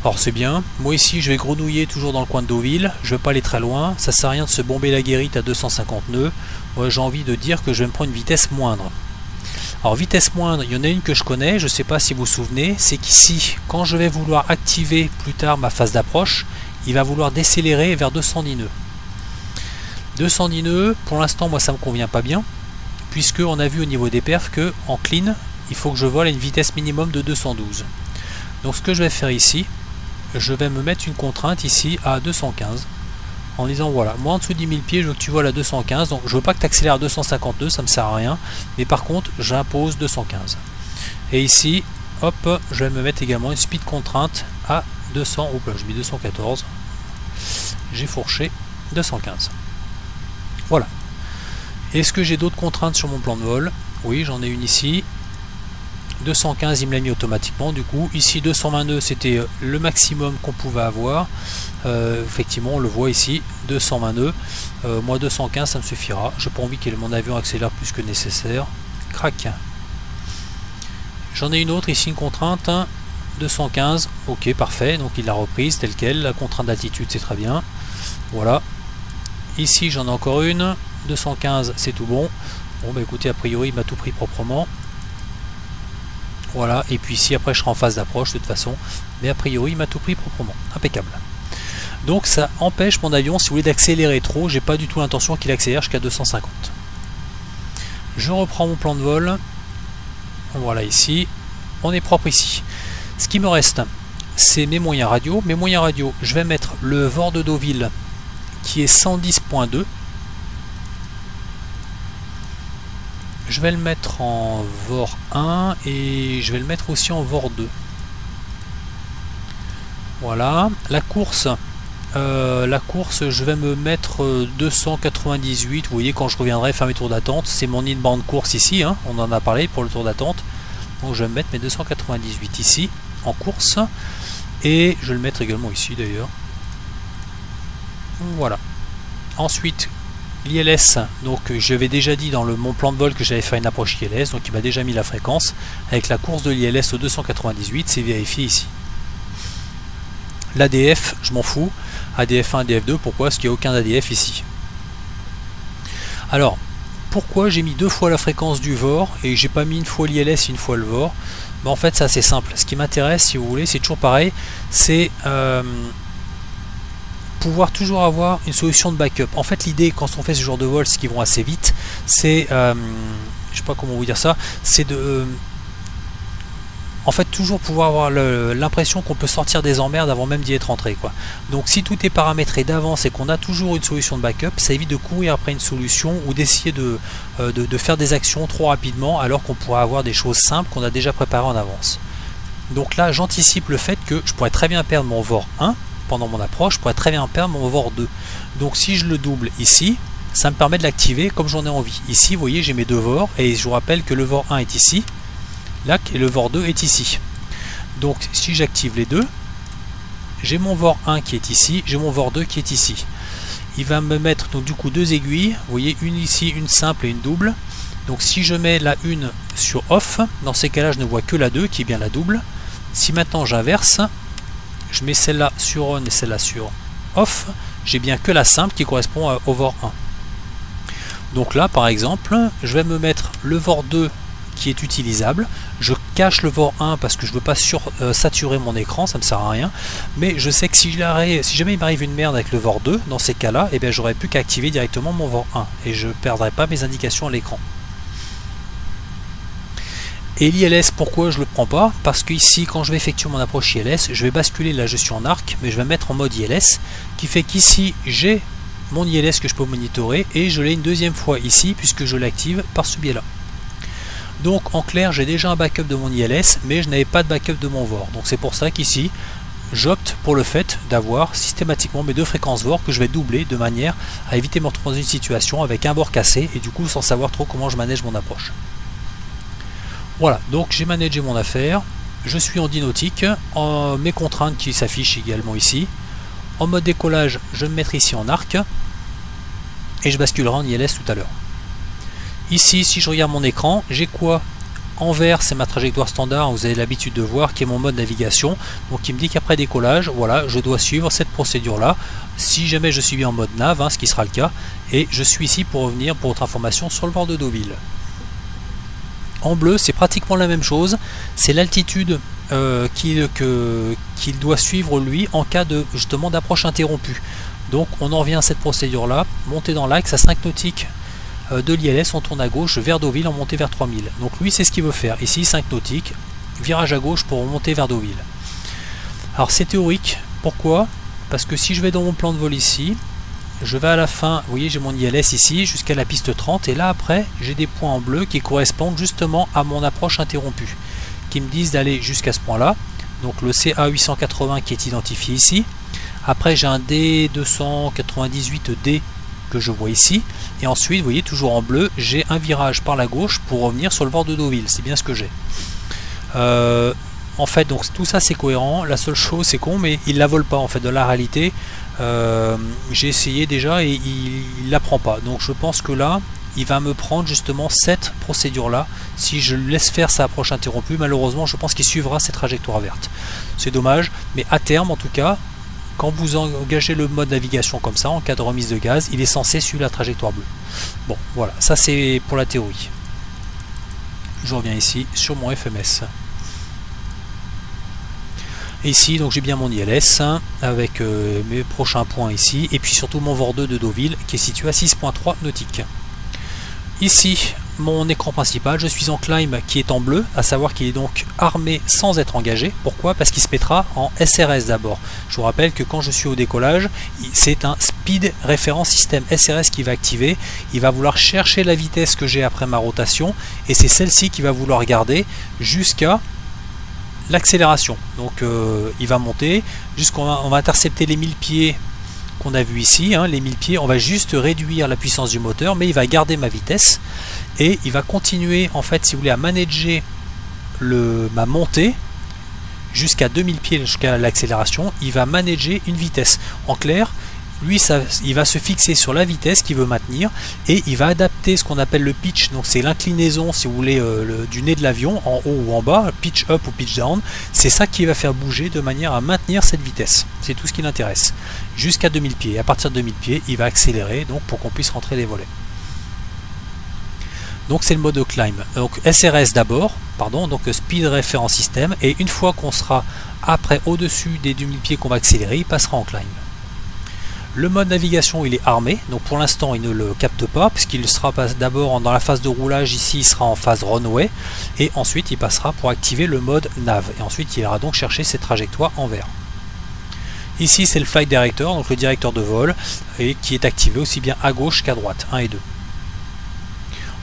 Alors c'est bien, moi ici je vais grenouiller toujours dans le coin de Deauville, je vais pas aller très loin, ça sert à rien de se bomber la guérite à 250 nœuds, moi j'ai envie de dire que je vais me prendre une vitesse moindre. Alors vitesse moindre, il y en a une que je connais, je sais pas si vous vous souvenez, c'est qu'ici, quand je vais vouloir activer plus tard ma phase d'approche, il va vouloir décélérer vers 210 nœuds. 210 nœuds, pour l'instant moi ça me convient pas bien, puisque on a vu au niveau des perfs que en clean, il faut que je vole à une vitesse minimum de 212. Donc ce que je vais faire ici, je vais me mettre une contrainte ici à 215 en disant voilà, moi en dessous de 10 000 pieds je veux que tu voles à 215, donc je veux pas que tu accélères à 252, ça me sert à rien, mais par contre j'impose 215. Et ici, hop, je vais me mettre également une speed contrainte à 200, hop là, je mets 214, j'ai fourché 215. Voilà. Est-ce que j'ai d'autres contraintes sur mon plan de vol? Oui, j'en ai une ici. 215 il me l'a mis automatiquement, du coup ici 220 nœuds c'était le maximum qu'on pouvait avoir, effectivement on le voit ici 220 nœuds, moi 215 ça me suffira, j'ai pas envie que mon avion accélère plus que nécessaire, crac. J'en ai une autre ici, une contrainte 215, ok parfait, donc il l'a reprise telle quelle, la contrainte d'altitude c'est très bien, voilà. Ici j'en ai encore une, 215 c'est tout bon, bon bah écoutez a priori il m'a tout pris proprement. Voilà, et puis ici après je serai en phase d'approche de toute façon, mais a priori il m'a tout pris proprement, impeccable. Donc ça empêche mon avion, si vous voulez, d'accélérer trop, j'ai pas du tout l'intention qu'il accélère jusqu'à 250. Je reprends mon plan de vol, voilà ici, on est propre ici. Ce qui me reste, c'est mes moyens radio. Mes moyens radio, je vais mettre le VOR de Deauville qui est 110.2. Je vais le mettre en VOR 1 et je vais le mettre aussi en VOR 2. Voilà. La course, je vais me mettre 298. Vous voyez, quand je reviendrai faire mes tours d'attente, c'est mon inbound course ici, hein, on en a parlé pour le tour d'attente. Donc je vais me mettre mes 298 ici en course et je vais le mettre également ici d'ailleurs. Voilà. Ensuite, l'ILS, donc je l'avais déjà dit dans mon plan de vol que j'allais faire une approche ILS, donc il m'a déjà mis la fréquence. Avec la course de l'ILS au 298, c'est vérifié ici. L'ADF, je m'en fous. ADF1, ADF2, pourquoi? Parce qu'il n'y a aucun ADF ici. Alors, pourquoi j'ai mis deux fois la fréquence du VOR et j'ai pas mis une fois l'ILS et une fois le VOR? Ben, en fait, c'est assez simple. Ce qui m'intéresse, si vous voulez, c'est toujours pareil, c'est pouvoir toujours avoir une solution de backup. En fait, l'idée quand on fait ce genre de vol, ce qui vont assez vite, c'est je sais pas comment vous dire ça, c'est de en fait toujours pouvoir avoir l'impression qu'on peut sortir des emmerdes avant même d'y être entré, quoi. Donc si tout est paramétré d'avance et qu'on a toujours une solution de backup, ça évite de courir après une solution ou d'essayer de faire des actions trop rapidement alors qu'on pourrait avoir des choses simples qu'on a déjà préparées en avance. Donc là j'anticipe le fait que je pourrais très bien perdre mon VOR 1 pendant mon approche, je pourrais très bien perdre mon VOR 2. Donc si je le double ici, ça me permet de l'activer comme j'en ai envie. Ici vous voyez j'ai mes deux VOR et je vous rappelle que le VOR 1 est ici, là, et le VOR 2 est ici. Donc si j'active les deux, j'ai mon VOR 1 qui est ici, j'ai mon VOR 2 qui est ici. Il va me mettre donc du coup deux aiguilles, vous voyez, une ici, une simple et une double. Donc si je mets la une sur off, dans ces cas-là je ne vois que la 2 qui est bien la double. Si maintenant j'inverse, je mets celle-là sur on et celle-là sur off, j'ai bien que la simple qui correspond au VOR 1. Donc là par exemple, je vais me mettre le VOR 2 qui est utilisable. Je cache le VOR 1 parce que je ne veux pas saturer mon écran, ça ne me sert à rien. Mais je sais que si jamais il m'arrive une merde avec le VOR 2, dans ces cas-là, eh bien j'aurais plus qu'à activer directement mon VOR 1 et je ne perdrai pas mes indications à l'écran. Et l'ILS, pourquoi je le prends pas? Parce que ici, quand je vais effectuer mon approche ILS, je vais basculer, là je suis en arc, mais je vais mettre en mode ILS, qui fait qu'ici j'ai mon ILS que je peux monitorer et je l'ai une deuxième fois ici puisque je l'active par ce biais là. Donc en clair j'ai déjà un backup de mon ILS mais je n'avais pas de backup de mon VOR. Donc c'est pour ça qu'ici j'opte pour le fait d'avoir systématiquement mes deux fréquences VOR que je vais doubler de manière à éviter de me retrouver dans une situation avec un bord cassé et du coup sans savoir trop comment je manage mon approche. Voilà, donc j'ai managé mon affaire, je suis en dynautique, mes contraintes qui s'affichent également ici. En mode décollage, je vais me mettre ici en arc et je basculerai en ILS tout à l'heure. Ici, si je regarde mon écran, j'ai quoi? En vert, c'est ma trajectoire standard, vous avez l'habitude de voir, qui est mon mode navigation. Donc il me dit qu'après décollage, voilà, je dois suivre cette procédure-là. Si jamais je suis bien en mode nav, ce qui sera le cas, et je suis ici pour revenir pour votre information sur le bord de Deauville. En bleu, c'est pratiquement la même chose, c'est l'altitude qu'il doit suivre lui en cas de justement d'approche interrompue. Donc on en revient à cette procédure là, monter dans l'axe à 5 nautiques de l'ILS, on tourne à gauche vers Deauville en montée vers 3000. Donc lui c'est ce qu'il veut faire, ici 5 nautiques, virage à gauche pour remonter vers Deauville. Alors c'est théorique, pourquoi? Parce que si je vais dans mon plan de vol ici, je vais à la fin, vous voyez j'ai mon ILS ici jusqu'à la piste 30 et là après j'ai des points en bleu qui correspondent justement à mon approche interrompue, qui me disent d'aller jusqu'à ce point là, donc le CA880 qui est identifié ici. Après j'ai un D298D que je vois ici, et ensuite vous voyez toujours en bleu j'ai un virage par la gauche pour revenir sur le bord de Deauville, c'est bien ce que j'ai. En fait donc tout ça c'est cohérent, la seule chose c'est con mais il la vole pas en fait, de la réalité j'ai essayé déjà et il la prend pas, donc je pense que là il va me prendre justement cette procédure là. Si je laisse faire sa approche interrompue, malheureusement je pense qu'il suivra cette trajectoire verte, c'est dommage, mais à terme en tout cas quand vous engagez le mode navigation comme ça en cas de remise de gaz, il est censé suivre la trajectoire bleue. Bon voilà, ça c'est pour la théorie. Je reviens ici sur mon FMS. Et ici donc j'ai bien mon ILS avec mes prochains points ici et puis surtout mon VOR 2 de Deauville qui est situé à 6.3 nautiques. Ici mon écran principal, je suis en climb qui est en bleu, à savoir qu'il est donc armé sans être engagé. Pourquoi? Parce qu'il se mettra en SRS d'abord. Je vous rappelle que quand je suis au décollage, c'est un Speed Reference System SRS qui va activer. Il va vouloir chercher la vitesse que j'ai après ma rotation et c'est celle-ci qui va vouloir garder jusqu'à l'accélération. Donc il va monter jusqu'on va intercepter les 1000 pieds qu'on a vu ici, les 1000 pieds. On va juste réduire la puissance du moteur, mais il va garder ma vitesse et il va continuer en fait, si vous voulez, à manager ma montée jusqu'à 2000 pieds, jusqu'à l'accélération. Il va manager une vitesse. En clair, lui il va se fixer sur la vitesse qu'il veut maintenir et il va adapter ce qu'on appelle le pitch, donc c'est l'inclinaison si vous voulez du nez de l'avion en haut ou en bas, pitch up ou pitch down. C'est ça qui va faire bouger de manière à maintenir cette vitesse, c'est tout ce qui l'intéresse, jusqu'à 2000 pieds. À partir de 2000 pieds il va accélérer donc pour qu'on puisse rentrer les volets. Donc c'est le mode climb, donc SRS d'abord, pardon, donc Speed Reference System, et une fois qu'on sera après au-dessus des 2000 pieds qu'on va accélérer, il passera en climb. Le mode navigation il est armé, donc pour l'instant il ne le capte pas puisqu'il sera d'abord dans la phase de roulage, ici il sera en phase runway et ensuite il passera pour activer le mode nav et ensuite il ira donc chercher ses trajectoires en vert. Ici c'est le flight director, donc le directeur de vol, et qui est activé aussi bien à gauche qu'à droite, 1 et 2.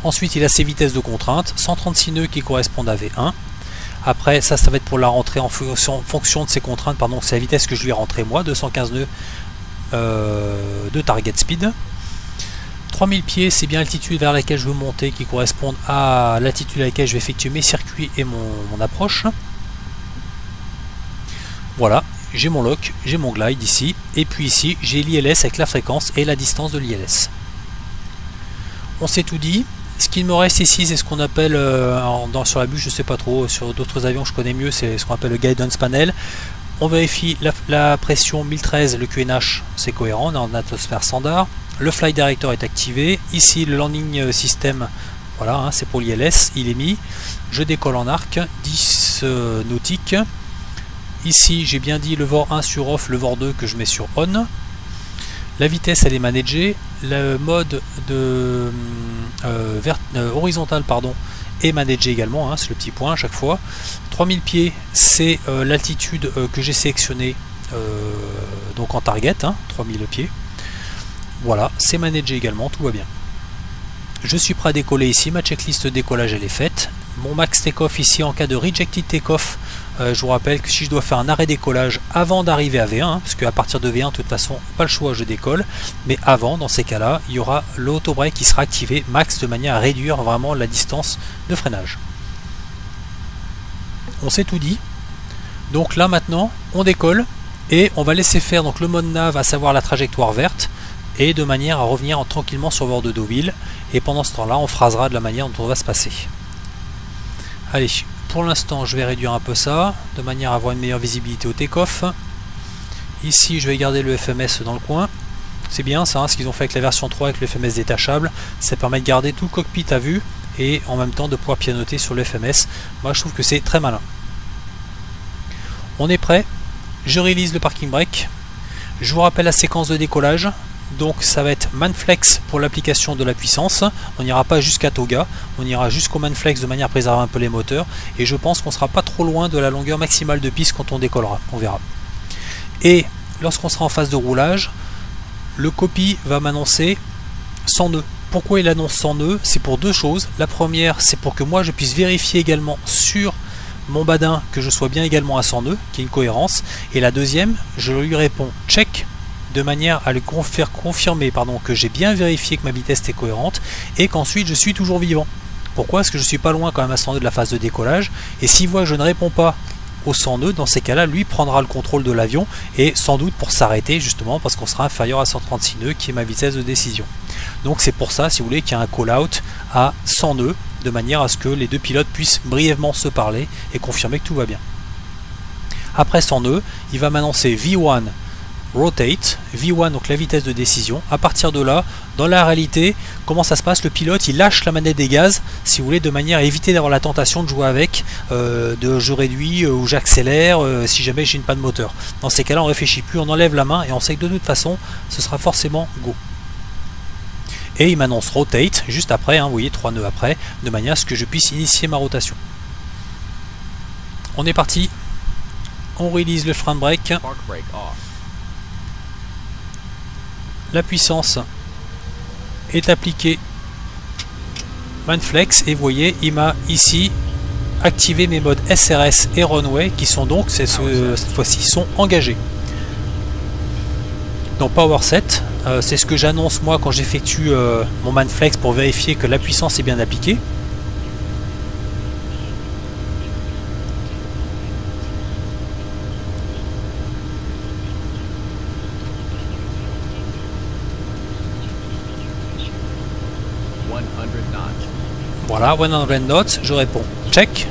Ensuite il a ses vitesses de contrainte, 136 nœuds qui correspondent à V1. Après ça va être pour la rentrée en fonction de ses contraintes, pardon, c'est la vitesse que je lui ai rentré moi, 215 nœuds de target speed. 3000 pieds c'est bien l'altitude vers laquelle je veux monter qui correspond à l'altitude à laquelle je vais effectuer mes circuits et mon approche. Voilà, j'ai mon lock, j'ai mon glide ici, et puis ici j'ai l'ILS avec la fréquence et la distance de l'ILS. On s'est tout dit. Ce qu'il me reste ici, c'est ce qu'on appelle, sur la bûche je sais pas trop, sur d'autres avions je connais mieux, c'est ce qu'on appelle le guidance panel. On vérifie la pression 1013, le QNH c'est cohérent, on est en atmosphère standard. Le flight director est activé, ici le landing system, voilà, hein, c'est pour l'ILS, il est mis. Je décolle en arc, 10 nautiques. Ici j'ai bien dit le VOR 1 sur off, le VOR 2 que je mets sur on. La vitesse elle est managée, le mode de horizontal pardon, est managé également, hein, c'est le petit point à chaque fois. 3000 pieds c'est l'altitude que j'ai sélectionnée donc en target, hein, 3000 pieds. Voilà, c'est managé également, tout va bien. Je suis prêt à décoller ici, ma checklist de décollage elle est faite. Mon max take-off ici en cas de rejected take-off, je vous rappelle que si je dois faire un arrêt décollage avant d'arriver à V1, hein, parce qu'à partir de V1 de toute façon pas le choix, je décolle, mais avant dans ces cas là il y aura l'auto-break qui sera activé max de manière à réduire vraiment la distance de freinage. On s'est tout dit, donc là maintenant on décolle et on va laisser faire donc le mode nav, à savoir la trajectoire verte, et de manière à revenir tranquillement sur bord de Deauville, et pendant ce temps là on phrasera de la manière dont on va se passer. Allez, pour l'instant je vais réduire un peu ça, de manière à avoir une meilleure visibilité au take-off. Ici je vais garder le FMS dans le coin. C'est bien ça, hein, ce qu'ils ont fait avec la version 3 avec le FMS détachable. Ça permet de garder tout le cockpit à vue et en même temps de pouvoir pianoter sur le FMS. Moi je trouve que c'est très malin. On est prêt, je release le parking brake. Je vous rappelle la séquence de décollage. Donc ça va être Manflex pour l'application de la puissance, on n'ira pas jusqu'à Toga, on ira jusqu'au Manflex de manière à préserver un peu les moteurs, et je pense qu'on sera pas trop loin de la longueur maximale de piste quand on décollera, on verra. Et lorsqu'on sera en phase de roulage, le copy va m'annoncer 100 nœuds. Pourquoi il annonce 100 nœuds? C'est pour deux choses. La première, c'est pour que moi je puisse vérifier également sur mon badin que je sois bien également à 100 nœuds, qu'il y ait une cohérence. Et la deuxième, je lui réponds check, de manière à lui faire confirmer que j'ai bien vérifié que ma vitesse est cohérente et qu'ensuite je suis toujours vivant. Pourquoi? Parce que je suis pas loin quand même à 100 nœuds de la phase de décollage, et s'il voit que je ne réponds pas aux 100 nœuds, dans ces cas-là, lui prendra le contrôle de l'avion, et sans doute pour s'arrêter justement parce qu'on sera inférieur à 136 nœuds qui est ma vitesse de décision. Donc c'est pour ça, si vous voulez, qu'il y a un call-out à 100 nœuds, de manière à ce que les deux pilotes puissent brièvement se parler et confirmer que tout va bien. Après 100 nœuds, il va m'annoncer V1 rotate, V1 donc la vitesse de décision. À partir de là, dans la réalité, comment ça se passe? Le pilote il lâche la manette des gaz, si vous voulez, de manière à éviter d'avoir la tentation de jouer avec, de je réduis ou j'accélère si jamais j'ai une panne moteur. Dans ces cas-là, on réfléchit plus, on enlève la main et on sait que de toute façon, ce sera forcément go. Et il m'annonce rotate juste après, hein, vous voyez, 3 nœuds après, de manière à ce que je puisse initier ma rotation. On est parti, on release le frein de break. La puissance est appliquée Manflex et vous voyez il m'a ici activé mes modes SRS et Runway qui sont donc cette fois-ci sont engagés. Dans Power Set, c'est ce que j'annonce moi quand j'effectue mon Manflex pour vérifier que la puissance est bien appliquée. Voilà, 100 knots, je réponds check.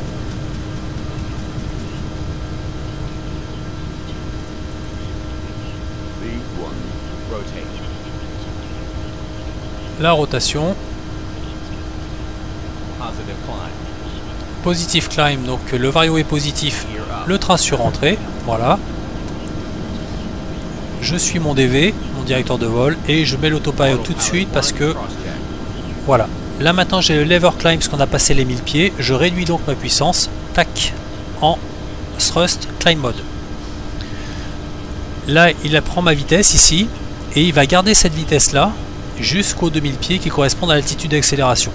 La rotation. Positive climb, donc le vario est positif, le train sur entrée, voilà. Je suis mon DV, mon directeur de vol, et je mets l'autopilot tout de suite parce que voilà. Là maintenant j'ai le lever climb parce qu'on a passé les 1000 pieds, je réduis donc ma puissance, tac, en thrust climb mode. Là il prend ma vitesse ici, et il va garder cette vitesse là jusqu'aux 2000 pieds qui correspondent à l'altitude d'accélération.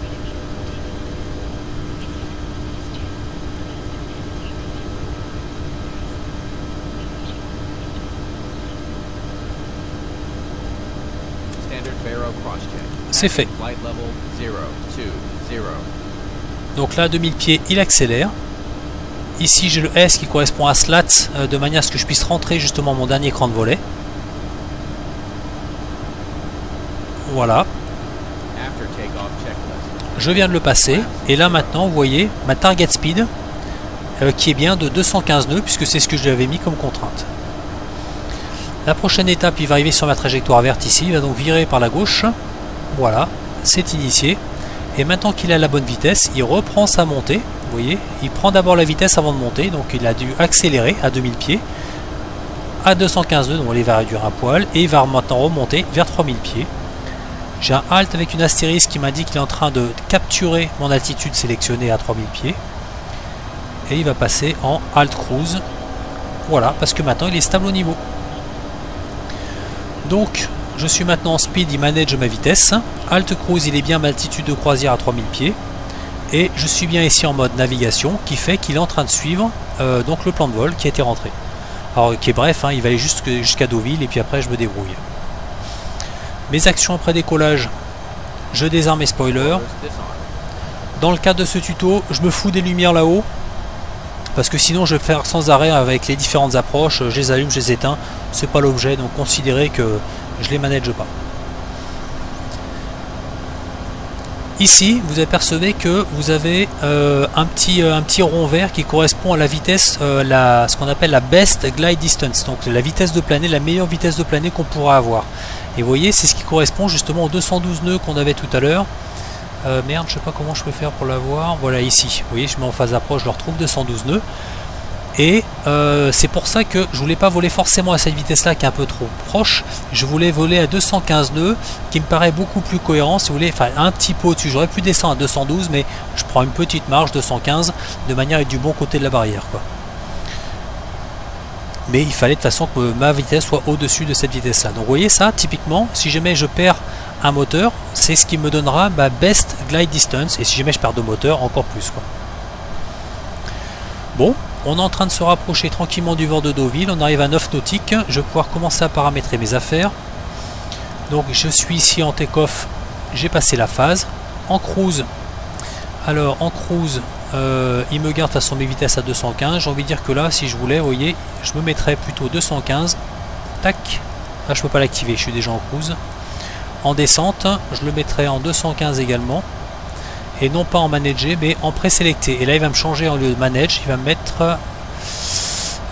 C'est fait. Donc là, à 2000 pieds, il accélère. Ici j'ai le S qui correspond à slat, de manière à ce que je puisse rentrer justement mon dernier cran de volet. Voilà. Je viens de le passer. Et là maintenant, vous voyez ma target speed qui est bien de 215 nœuds, puisque c'est ce que je lui avais mis comme contrainte. La prochaine étape, il va arriver sur ma trajectoire verte ici. Il va donc virer par la gauche. Voilà, c'est initié. Et maintenant qu'il a la bonne vitesse, il reprend sa montée. Vous voyez, il prend d'abord la vitesse avant de monter, donc il a dû accélérer à 2000 pieds à 215 nœuds, donc il va réduire un poil et il va maintenant remonter vers 3000 pieds. J'ai un halt avec une astérisque qui m'indique qu'il est en train de capturer mon altitude sélectionnée à 3000 pieds et il va passer en halt cruise. Voilà, parce que maintenant il est stable au niveau. Donc je suis maintenant en speed, il manage ma vitesse. Halt cruise, il est bien ma altitude de croisière à 3000 pieds. Et je suis bien ici en mode navigation, qui fait qu'il est en train de suivre donc le plan de vol qui a été rentré. Alors qui est bref, hein, il va aller jusqu'à Deauville et puis après je me débrouille. Mes actions après décollage, je désarme mes spoilers. Dans le cadre de ce tuto, je me fous des lumières là-haut, parce que sinon je vais faire sans arrêt avec les différentes approches, je les allume, je les éteins, c'est pas l'objet, donc considérez que je les manage pas. Ici, vous apercevez que vous avez un petit rond vert qui correspond à la vitesse, ce qu'on appelle la best glide distance, donc la vitesse de planée, la meilleure vitesse de planée qu'on pourra avoir. Et vous voyez, c'est ce qui correspond justement aux 212 nœuds qu'on avait tout à l'heure. Merde, je sais pas comment je peux faire pour l'avoir. Voilà, ici, vous voyez, je mets en phase d'approche, je le retrouve 212 nœuds. Et c'est pour ça que je voulais pas voler forcément à cette vitesse là qui est un peu trop proche. Je voulais voler à 215 nœuds qui me paraît beaucoup plus cohérent, si vous voulez, enfin un petit peu au-dessus. J'aurais pu descendre à 212, mais je prends une petite marge, 215, de manière à être du bon côté de la barrière, quoi. Mais il fallait de façon que ma vitesse soit au-dessus de cette vitesse là. Donc vous voyez ça, typiquement, si jamais je perds un moteur, c'est ce qui me donnera ma best glide distance, et si jamais je perds deux moteurs, encore plus, quoi. Bon, on est en train de se rapprocher tranquillement du bord de Deauville, on arrive à 9 nautiques, je vais pouvoir commencer à paramétrer mes affaires. Donc je suis ici en take-off, j'ai passé la phase. En cruise, alors en cruise, il me garde à son mes vitesses à 215, j'ai envie de dire que là, si je voulais, vous voyez, je me mettrais plutôt 215, tac, là je peux pas l'activer, je suis déjà en cruise. En descente, je le mettrais en 215 également. Et non pas en manager, mais en présélecté. Et là il va me changer en lieu de manage, il va me mettre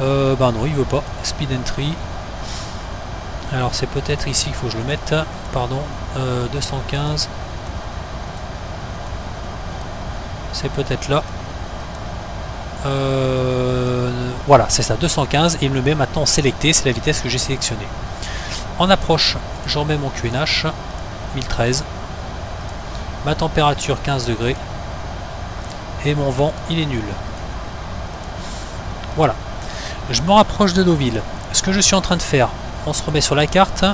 bah non, il veut pas speed entry. Alors c'est peut-être ici qu'il faut que je le mette, pardon, 215, c'est peut-être là, voilà, c'est ça, 215, et il me le met maintenant en sélecté, c'est la vitesse que j'ai sélectionnée. En approche, je remets mon QNH 1013, ma température 15 degrés, et mon vent il est nul. Voilà, je me rapproche de Deauville. Ce que je suis en train de faire, on se remet sur la carte.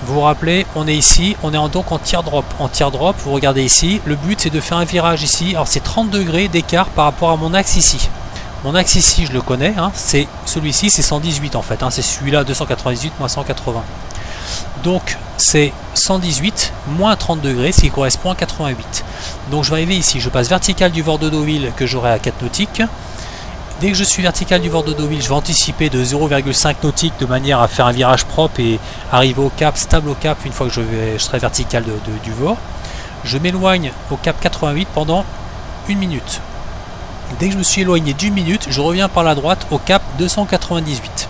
Vous vous rappelez, on est ici, on est donc en teardrop. En teardrop, vous regardez ici, le but c'est de faire un virage ici. Alors c'est 30 degrés d'écart par rapport à mon axe ici. Mon axe ici, je le connais, hein, c'est celui-ci, c'est 118 en fait. Hein, c'est celui-là, 298 moins 180. Donc c'est 118 moins 30 degrés, ce qui correspond à 88. Donc je vais arriver ici, je passe vertical du bord de Deauville que j'aurai à 4 nautiques. Dès que je suis vertical du bord de Deauville, je vais anticiper de 0,5 nautiques de manière à faire un virage propre et arriver au cap, stable au cap une fois que je serai vertical du bord. Je m'éloigne au cap 88 pendant 1 minute. Dès que je me suis éloigné d'1 minute, je reviens par la droite au cap 298.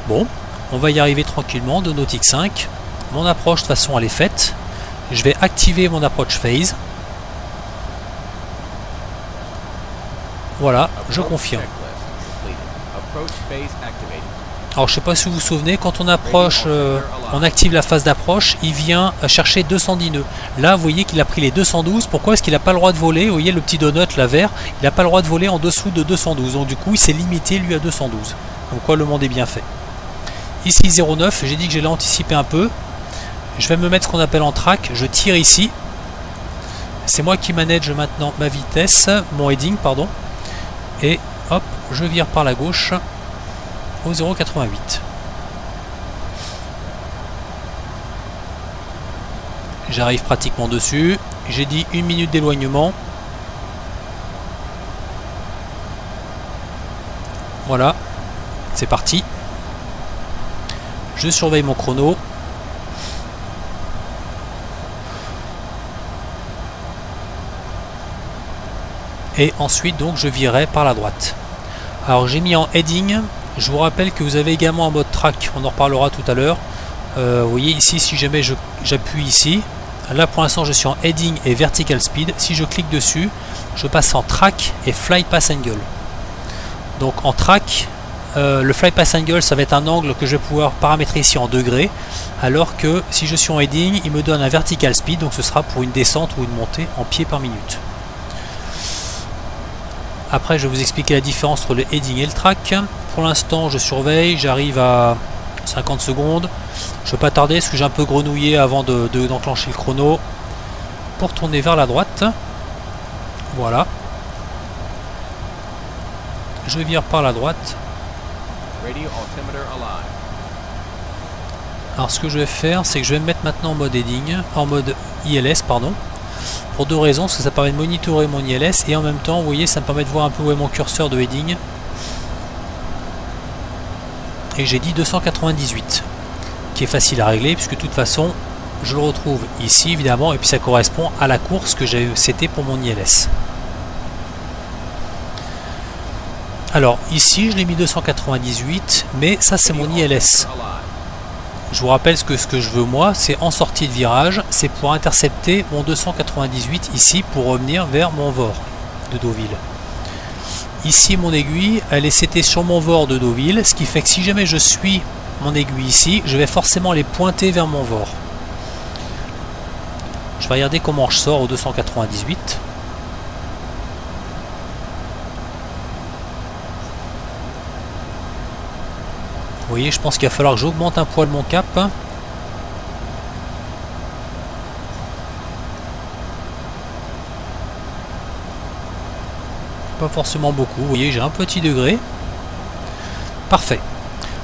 Bon, on va y arriver tranquillement, 2 nautiques 5. Mon approche de toute façon elle est faite. Je vais activer mon approach phase. Voilà, je confirme. Alors je sais pas si vous vous souvenez, quand on approche, on active la phase d'approche, il vient chercher 210 nœuds. Là vous voyez qu'il a pris les 212, pourquoi est-ce qu'il n'a pas le droit de voler? Vous voyez le petit donut là vert, il n'a pas le droit de voler en dessous de 212, donc du coup il s'est limité lui à 212. Donc quoi, le monde est bien fait. Ici 0,9, j'ai dit que j'allais anticiper un peu. Je vais me mettre ce qu'on appelle en track, je tire ici. C'est moi qui manage maintenant ma vitesse, mon heading pardon. Et hop, je vire par la gauche au 0,88. J'arrive pratiquement dessus. J'ai dit 1 minute d'éloignement. Voilà, c'est parti. Je surveille mon chrono. Et ensuite donc je virerai par la droite. Alors j'ai mis en heading. Je vous rappelle que vous avez également un mode track, on en reparlera tout à l'heure. Vous voyez ici, si jamais j'appuie ici, là pour l'instant je suis en heading et vertical speed. Si je clique dessus, je passe en track et fly pass angle. Donc en track, le fly pass angle, ça va être un angle que je vais pouvoir paramétrer ici en degrés, alors que si je suis en heading, il me donne un vertical speed, donc ce sera pour une descente ou une montée en pieds par minute. Après, je vais vous expliquer la différence entre le heading et le track. Pour l'instant, je surveille, j'arrive à 50 secondes. Je ne vais pas tarder parce que j'ai un peu grenouillé avant d'enclencher le chrono. Pour tourner vers la droite. Voilà. Je vire par la droite. Alors ce que je vais faire, c'est que je vais me mettre maintenant en mode heading, en mode ILS, pardon. Pour deux raisons, parce que ça permet de monitorer mon ILS et en même temps, vous voyez, ça me permet de voir un peu où est mon curseur de heading. Et j'ai dit 298, qui est facile à régler, puisque de toute façon, je le retrouve ici, évidemment, et puis ça correspond à la course que j'ai setée pour mon ILS. Alors, ici, je l'ai mis 298, mais ça, c'est mon ILS. Je vous rappelle que ce que je veux moi, c'est en sortie de virage, c'est pour intercepter mon 298 ici pour revenir vers mon VOR de Deauville. Ici mon aiguille, elle est setée sur mon VOR de Deauville, ce qui fait que si jamais je suis mon aiguille ici, je vais forcément les pointer vers mon VOR. Je vais regarder comment je sors au 298. Vous voyez, je pense qu'il va falloir que j'augmente un poil mon cap. Pas forcément beaucoup. Vous voyez, j'ai un petit degré. Parfait.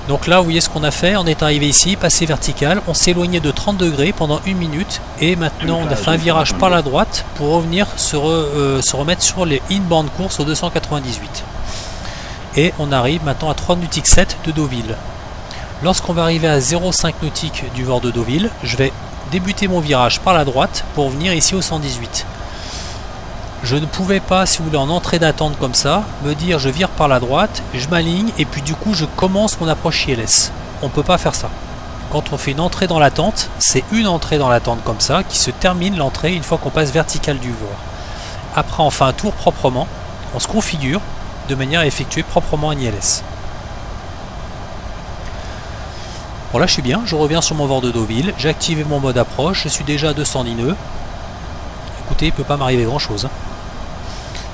Donc là, vous voyez ce qu'on a fait. On est arrivé ici, passé vertical. On s'est éloigné de 30 degrés pendant 1 minute. Et maintenant, on a fait un virage par la droite pour revenir se remettre sur les in-band course au 298. Et on arrive maintenant à 3 nautiques 7 de Deauville. Lorsqu'on va arriver à 0,5 nautiques du VOR de Deauville, je vais débuter mon virage par la droite pour venir ici au 118. Je ne pouvais pas, si vous voulez, en entrée d'attente comme ça, me dire je vire par la droite, je m'aligne et puis du coup je commence mon approche ILS. On ne peut pas faire ça. Quand on fait une entrée dans l'attente, c'est une entrée dans l'attente comme ça qui se termine l'entrée une fois qu'on passe vertical du VOR. Après on fait un tour proprement, on se configure de manière à effectuer proprement un ILS. Bon là je suis bien, je reviens sur mon VOR de Deauville, j'ai activé mon mode approche, je suis déjà à 210 nœuds. Écoutez, il ne peut pas m'arriver grand chose.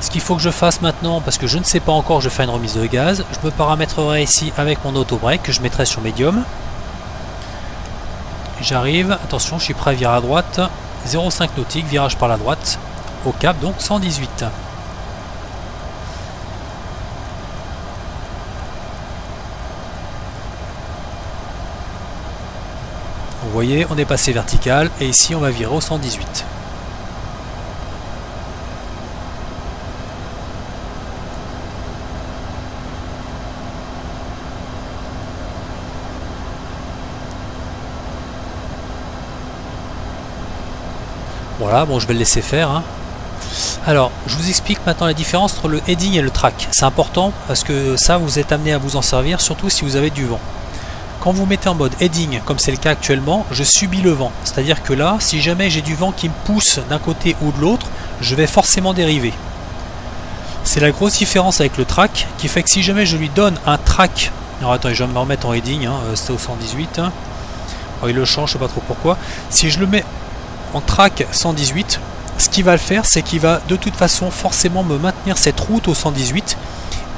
Ce qu'il faut que je fasse maintenant, parce que je ne sais pas encore, je fais une remise de gaz, je me paramétrerai ici avec mon auto-break que je mettrai sur médium. J'arrive, attention, je suis prêt à virer à droite, 0,5 nautique, virage par la droite, au cap donc 118. Vous voyez, on est passé vertical et ici on va virer au 118. Voilà, bon je vais le laisser faire. Hein. Alors, je vous explique maintenant la différence entre le heading et le track. C'est important parce que ça, vous êtes amené à vous en servir, surtout si vous avez du vent. Quand vous mettez en mode heading, comme c'est le cas actuellement, je subis le vent. C'est-à-dire que là, si jamais j'ai du vent qui me pousse d'un côté ou de l'autre, je vais forcément dériver. C'est la grosse différence avec le track, qui fait que si jamais je lui donne un track... Alors attendez, je vais me remettre en heading, hein, c'était au 118. Hein. Alors, il le change, je ne sais pas trop pourquoi. Si je le mets en track 118, ce qu'il va le faire, c'est qu'il va de toute façon forcément me maintenir cette route au 118.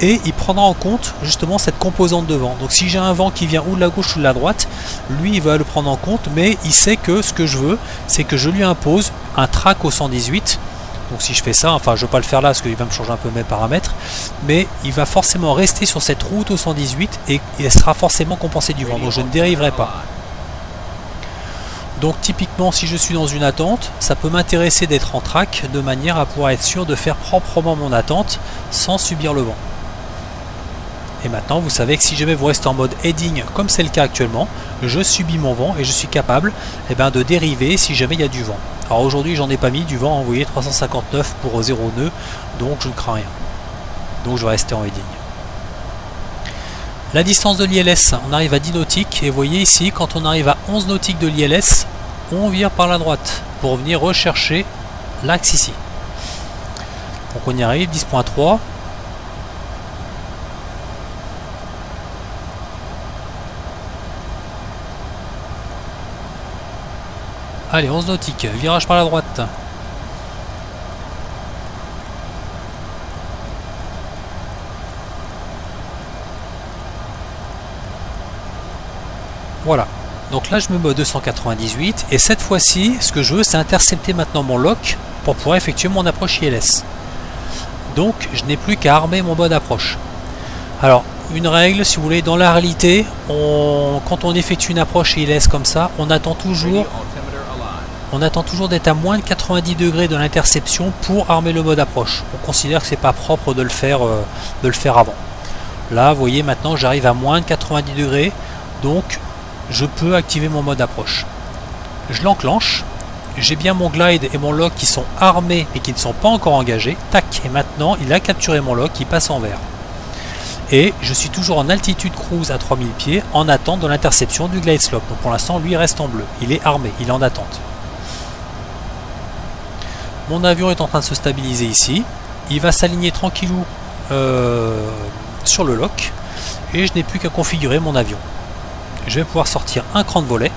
Et il prendra en compte justement cette composante de vent. Donc si j'ai un vent qui vient ou de la gauche ou de la droite, lui il va le prendre en compte, mais il sait que ce que je veux, c'est que je lui impose un track au 118. Donc si je fais ça, enfin je ne vais pas le faire là parce qu'il va me changer un peu mes paramètres, mais il va forcément rester sur cette route au 118 et il sera forcément compensé du vent. Donc je ne dériverai pas. Donc typiquement si je suis dans une attente, ça peut m'intéresser d'être en track de manière à pouvoir être sûr de faire proprement mon attente sans subir le vent. Et maintenant vous savez que si jamais vous restez en mode heading comme c'est le cas actuellement, je subis mon vent et je suis capable de dériver si jamais il y a du vent. Alors aujourd'hui j'en ai pas mis du vent, vous voyez 359 pour 0 nœud, donc je ne crains rien. Donc je vais rester en heading. La distance de l'ILS, on arrive à 10 nautiques et vous voyez ici quand on arrive à 11 nautiques de l'ILS, on vire par la droite pour venir rechercher l'axe ici. Donc on y arrive, 10.3. Allez, 11 nautiques, virage par la droite. Voilà. Donc là, je me mets au 298. Et cette fois-ci, ce que je veux, c'est intercepter maintenant mon lock pour pouvoir effectuer mon approche ILS. Donc, je n'ai plus qu'à armer mon mode approche. Alors, une règle, si vous voulez, dans la réalité, quand on effectue une approche ILS comme ça, on attend toujours d'être à moins de 90 degrés de l'interception pour armer le mode approche. On considère que c'est pas propre de le faire avant. Là, vous voyez, maintenant, j'arrive à moins de 90 degrés, donc je peux activer mon mode approche. Je l'enclenche. J'ai bien mon glide et mon lock qui sont armés et qui ne sont pas encore engagés. Tac, et maintenant, il a capturé mon lock, il passe en vert. Et je suis toujours en altitude cruise à 3000 pieds en attente de l'interception du glide slope. Donc pour l'instant, lui reste en bleu. Il est armé, il est en attente. Mon avion est en train de se stabiliser ici. Il va s'aligner tranquillou sur le lock. Et je n'ai plus qu'à configurer mon avion. Je vais pouvoir sortir un cran de volet.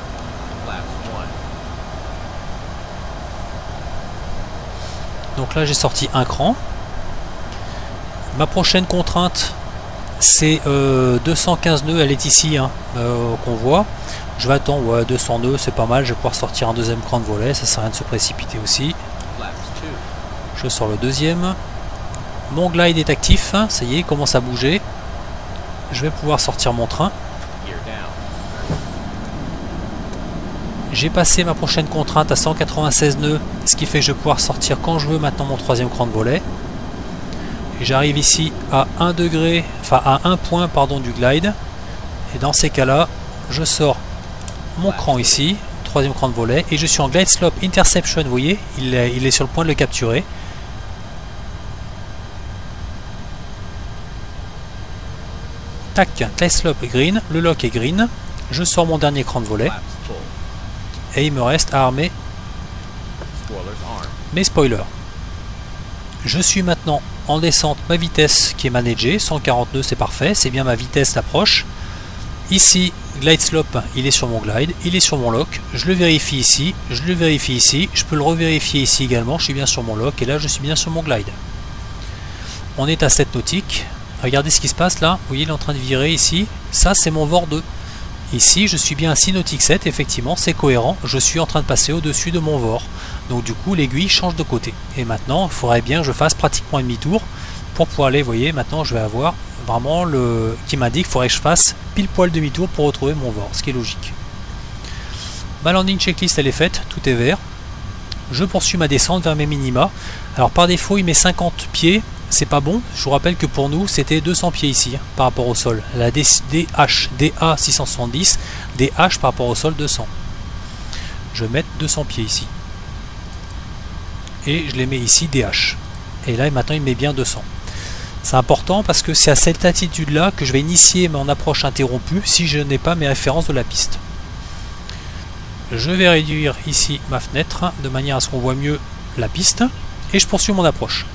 Donc là j'ai sorti un cran. Ma prochaine contrainte c'est 215 nœuds, elle est ici qu'on voit. Je vais attendre 200 nœuds, c'est pas mal, je vais pouvoir sortir un deuxième cran de volet, ça sert à rien de se précipiter aussi. Je sors le deuxième. Mon glide est actif, ça y est, il commence à bouger. Je vais pouvoir sortir mon train. J'ai passé ma prochaine contrainte à 196 nœuds, ce qui fait que je vais pouvoir sortir quand je veux maintenant mon troisième cran de volet. Et j'arrive ici à 1 degré, enfin à 1 point pardon, du glide. Et dans ces cas-là, je sors mon cran ici, troisième cran de volet, et je suis en glide slope interception, vous voyez, il est sur le point de le capturer. Tac, glide slope green, le lock est green. Je sors mon dernier cran de volet. Et il me reste à armer mes spoilers. Je suis maintenant en descente, ma vitesse qui est managée, 140 nœuds c'est parfait, c'est bien ma vitesse d'approche. Ici, glide slope, il est sur mon glide, il est sur mon lock, je le vérifie ici, je le vérifie ici, je peux le revérifier ici également, je suis bien sur mon lock et là je suis bien sur mon glide. On est à 7 nautiques, regardez ce qui se passe là, vous voyez il est en train de virer ici, ça c'est mon VOR 2. Ici, je suis bien à 6 nautiques 7, effectivement, c'est cohérent, je suis en train de passer au-dessus de mon VOR. Donc du coup, l'aiguille change de côté. Et maintenant, il faudrait bien que je fasse pratiquement un demi-tour pour pouvoir aller, vous voyez, maintenant je vais avoir vraiment le qui m'indique qu'il faudrait que je fasse pile poil demi-tour pour retrouver mon VOR, ce qui est logique. Ma landing checklist, elle est faite, tout est vert. Je poursuis ma descente vers mes minima. Alors par défaut, il met 50 pieds. C'est pas bon, je vous rappelle que pour nous c'était 200 pieds ici par rapport au sol. La DH, DA 670, DH par rapport au sol 200. Je vais mettre 200 pieds ici. Et je les mets ici DH. Et là maintenant il met bien 200. C'est important parce que c'est à cette altitude là que je vais initier mon approche interrompue si je n'ai pas mes références de la piste. Je vais réduire ici ma fenêtre de manière à ce qu'on voit mieux la piste. Et je poursuis mon approche.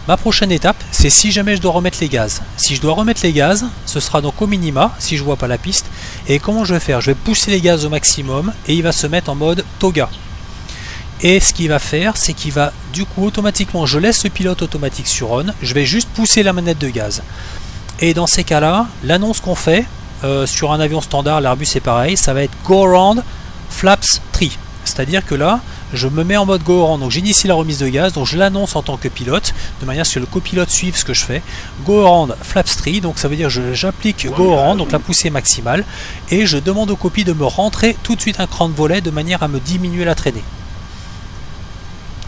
Ma prochaine étape, c'est si jamais je dois remettre les gaz. Si je dois remettre les gaz, ce sera donc au minima, si je vois pas la piste. Et comment je vais faire? Je vais pousser les gaz au maximum et il va se mettre en mode toga. Et ce qu'il va faire, c'est qu'il va, du coup, automatiquement, je laisse le pilote automatique sur on, je vais juste pousser la manette de gaz. Et dans ces cas-là, l'annonce qu'on fait, sur un avion standard, l'Airbus c'est pareil, ça va être Go Around Flaps 3. C'est-à-dire que là, je me mets en mode go around, donc j'initie la remise de gaz, donc je l'annonce en tant que pilote, de manière à ce que le copilote suive ce que je fais. Go around flaps 3, donc ça veut dire j'applique go around, donc la poussée maximale, et je demande au copie de me rentrer tout de suite un cran de volet de manière à me diminuer la traînée.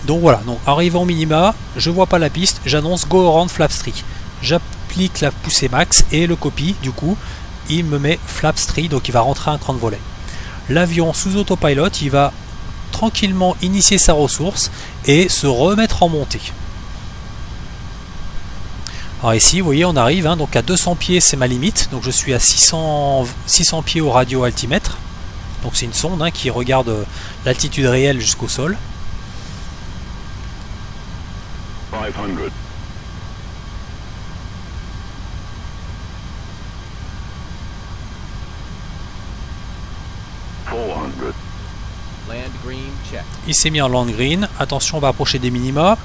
Donc voilà, donc arrivant au minima, je vois pas la piste, j'annonce go around flaps 3. duplique la poussée max et le copie, du coup il me met flaps 3, donc il va rentrer un cran de volet. L'avion sous autopilot, il va tranquillement initier sa ressource et se remettre en montée. Alors ici vous voyez on arrive donc à 200 pieds, c'est ma limite, donc je suis à 600 pieds au radio altimètre, donc c'est une sonde qui regarde l'altitude réelle jusqu'au sol. 500. 400. Land green, check. Il s'est mis en land green, attention on va approcher des minima.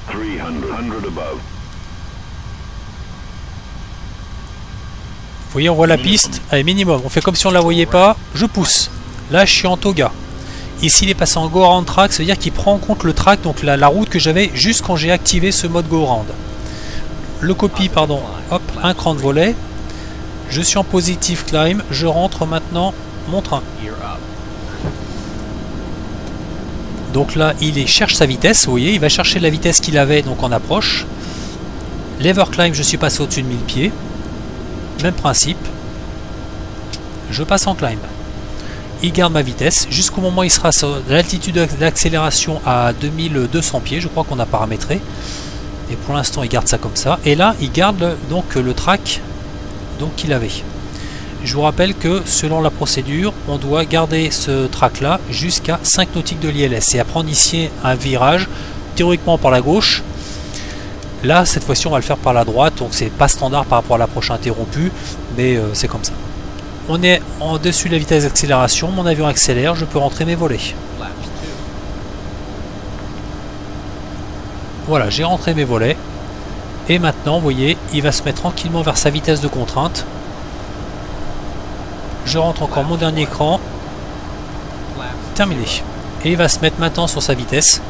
300. 100 above. Vous voyez on voit la piste, allez minimum, on fait comme si on ne la voyait pas, je pousse. Là je suis en toga. Ici il est passé en go around track, ça veut dire qu'il prend en compte le track, donc la route que j'avais juste quand j'ai activé ce mode go around. Le copie, pardon, hop, un cran de volet. Je suis en positive climb, je rentre maintenant mon train. Donc là il cherche sa vitesse, vous voyez, il va chercher la vitesse qu'il avait donc en approche. Lever climb, je suis passé au-dessus de 1000 pieds. Même principe. Je passe en climb. Il garde ma vitesse jusqu'au moment où il sera sur l'altitude d'accélération à 2200 pieds, je crois qu'on a paramétré. Et pour l'instant il garde ça comme ça. Et là il garde donc le track qu'il avait. Je vous rappelle que selon la procédure, on doit garder ce track là jusqu'à 5 nautiques de l'ILS et apprendre ici un virage théoriquement par la gauche. Là cette fois-ci on va le faire par la droite, donc c'est pas standard par rapport à l'approche interrompue, mais c'est comme ça. On est en dessus de la vitesse d'accélération, mon avion accélère, je peux rentrer mes volets. Voilà, j'ai rentré mes volets. Et maintenant, vous voyez, il va se mettre tranquillement vers sa vitesse de contrainte. Je rentre encore mon dernier cran. Terminé. Et il va se mettre maintenant sur sa vitesse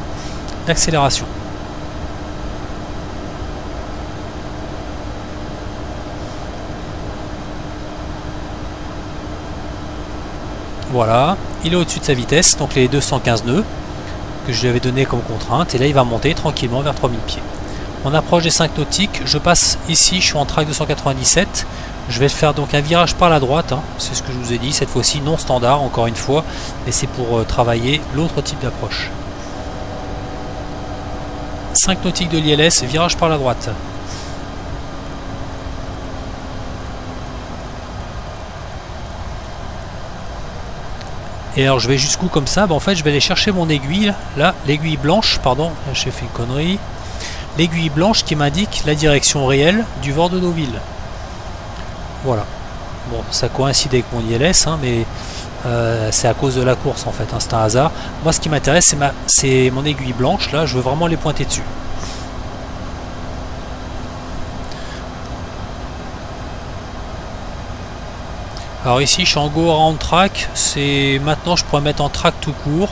d'accélération. Voilà, il est au-dessus de sa vitesse, donc les 215 nœuds que je lui avais donné comme contrainte. Et là, il va monter tranquillement vers 3000 pieds. On approche des 5 nautiques, je passe ici, je suis en track 297. Je vais faire donc un virage par la droite, c'est ce que je vous ai dit, cette fois-ci non standard, encore une fois, mais c'est pour travailler l'autre type d'approche. 5 nautiques de l'ILS, virage par la droite. Et alors je vais jusqu'où comme ça, en fait je vais aller chercher mon aiguille, là, l'aiguille blanche, pardon, j'ai fait une connerie. L'aiguille blanche qui m'indique la direction réelle du VOR de Deauville. Voilà. Bon, ça coïncide avec mon ILS, mais c'est à cause de la course en fait, c'est un hasard. Moi ce qui m'intéresse c'est mon aiguille blanche, là je veux vraiment les pointer dessus. Alors ici je suis en go around track, maintenant je pourrais mettre en track tout court.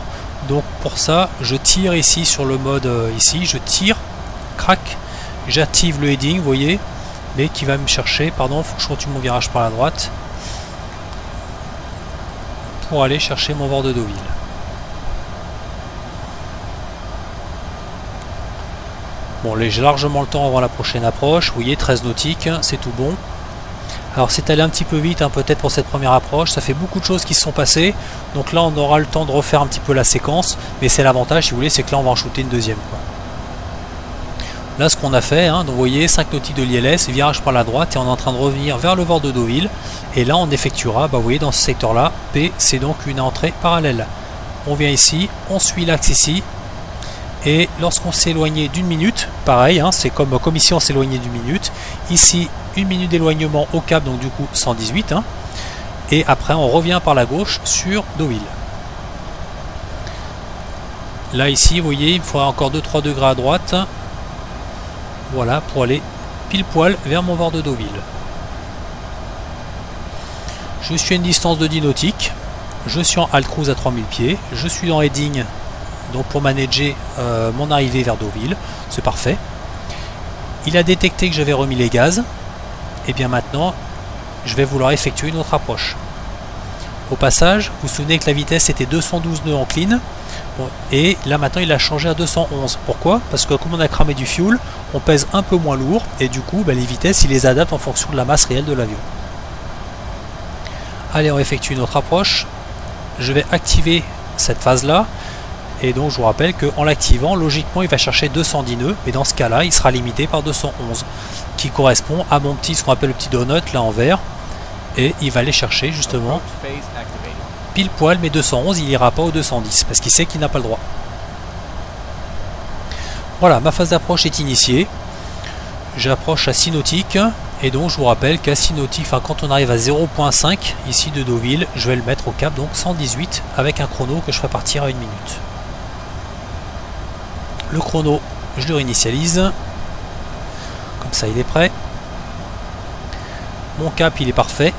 Donc pour ça je tire ici sur le mode ici, je tire, crac, j'active le heading, vous voyez, mais qui va me chercher, pardon, il faut que je continue mon virage par la droite pour aller chercher mon VOR de Deauville. Bon, j'ai largement le temps avant la prochaine approche, vous voyez, 13 nautiques, c'est tout bon. Alors c'est allé un petit peu vite peut-être pour cette première approche, ça fait beaucoup de choses qui se sont passées, donc là on aura le temps de refaire un petit peu la séquence, mais c'est l'avantage si vous voulez, c'est que là on va en shooter une deuxième, quoi. Là ce qu'on a fait, donc vous voyez 5 nautiques de l'ILS, virage par la droite et on est en train de revenir vers le VOR de Deauville, et là on effectuera, vous voyez dans ce secteur là, P c'est donc une entrée parallèle. On vient ici, on suit l'axe ici, et lorsqu'on s'est éloigné d'une minute, pareil, c'est comme ici on s'est éloigné d'une minute, ici 1 minute d'éloignement au cap, donc du coup 118, et après on revient par la gauche sur Deauville. Là ici vous voyez il me faudra encore 2-3 degrés à droite, voilà, pour aller pile poil vers mon VOR de Deauville. Je suis à une distance de 10 nautiques, je suis en alt cruise à 3000 pieds, je suis dans heading donc pour manager mon arrivée vers Deauville, c'est parfait. Il a détecté que j'avais remis les gaz, et bien maintenant je vais vouloir effectuer une autre approche. Au passage, vous vous souvenez que la vitesse était 212 nœuds en clean, Bon, et là maintenant il a changé à 211. Pourquoi? Parce que comme on a cramé du fuel, on pèse un peu moins lourd et du coup les vitesses il les adapte en fonction de la masse réelle de l'avion. Allez, on effectue une autre approche. Je vais activer cette phase là et donc je vous rappelle qu'en l'activant logiquement il va chercher 210 nœuds et dans ce cas là il sera limité par 211 qui correspond à mon petit, ce qu'on appelle le petit donut là en vert, et il va aller chercher justement pile poil, mais 211 il ira pas au 210 parce qu'il sait qu'il n'a pas le droit. Voilà, ma phase d'approche est initiée. J'approche à 6 nautiques et donc je vous rappelle qu'à 6 nautiques, enfin quand on arrive à 0.5 ici de Deauville, je vais le mettre au cap donc 118 avec un chrono que je ferai partir à 1 minute. Le chrono, je le réinitialise. Comme ça il est prêt. Mon cap il est parfait.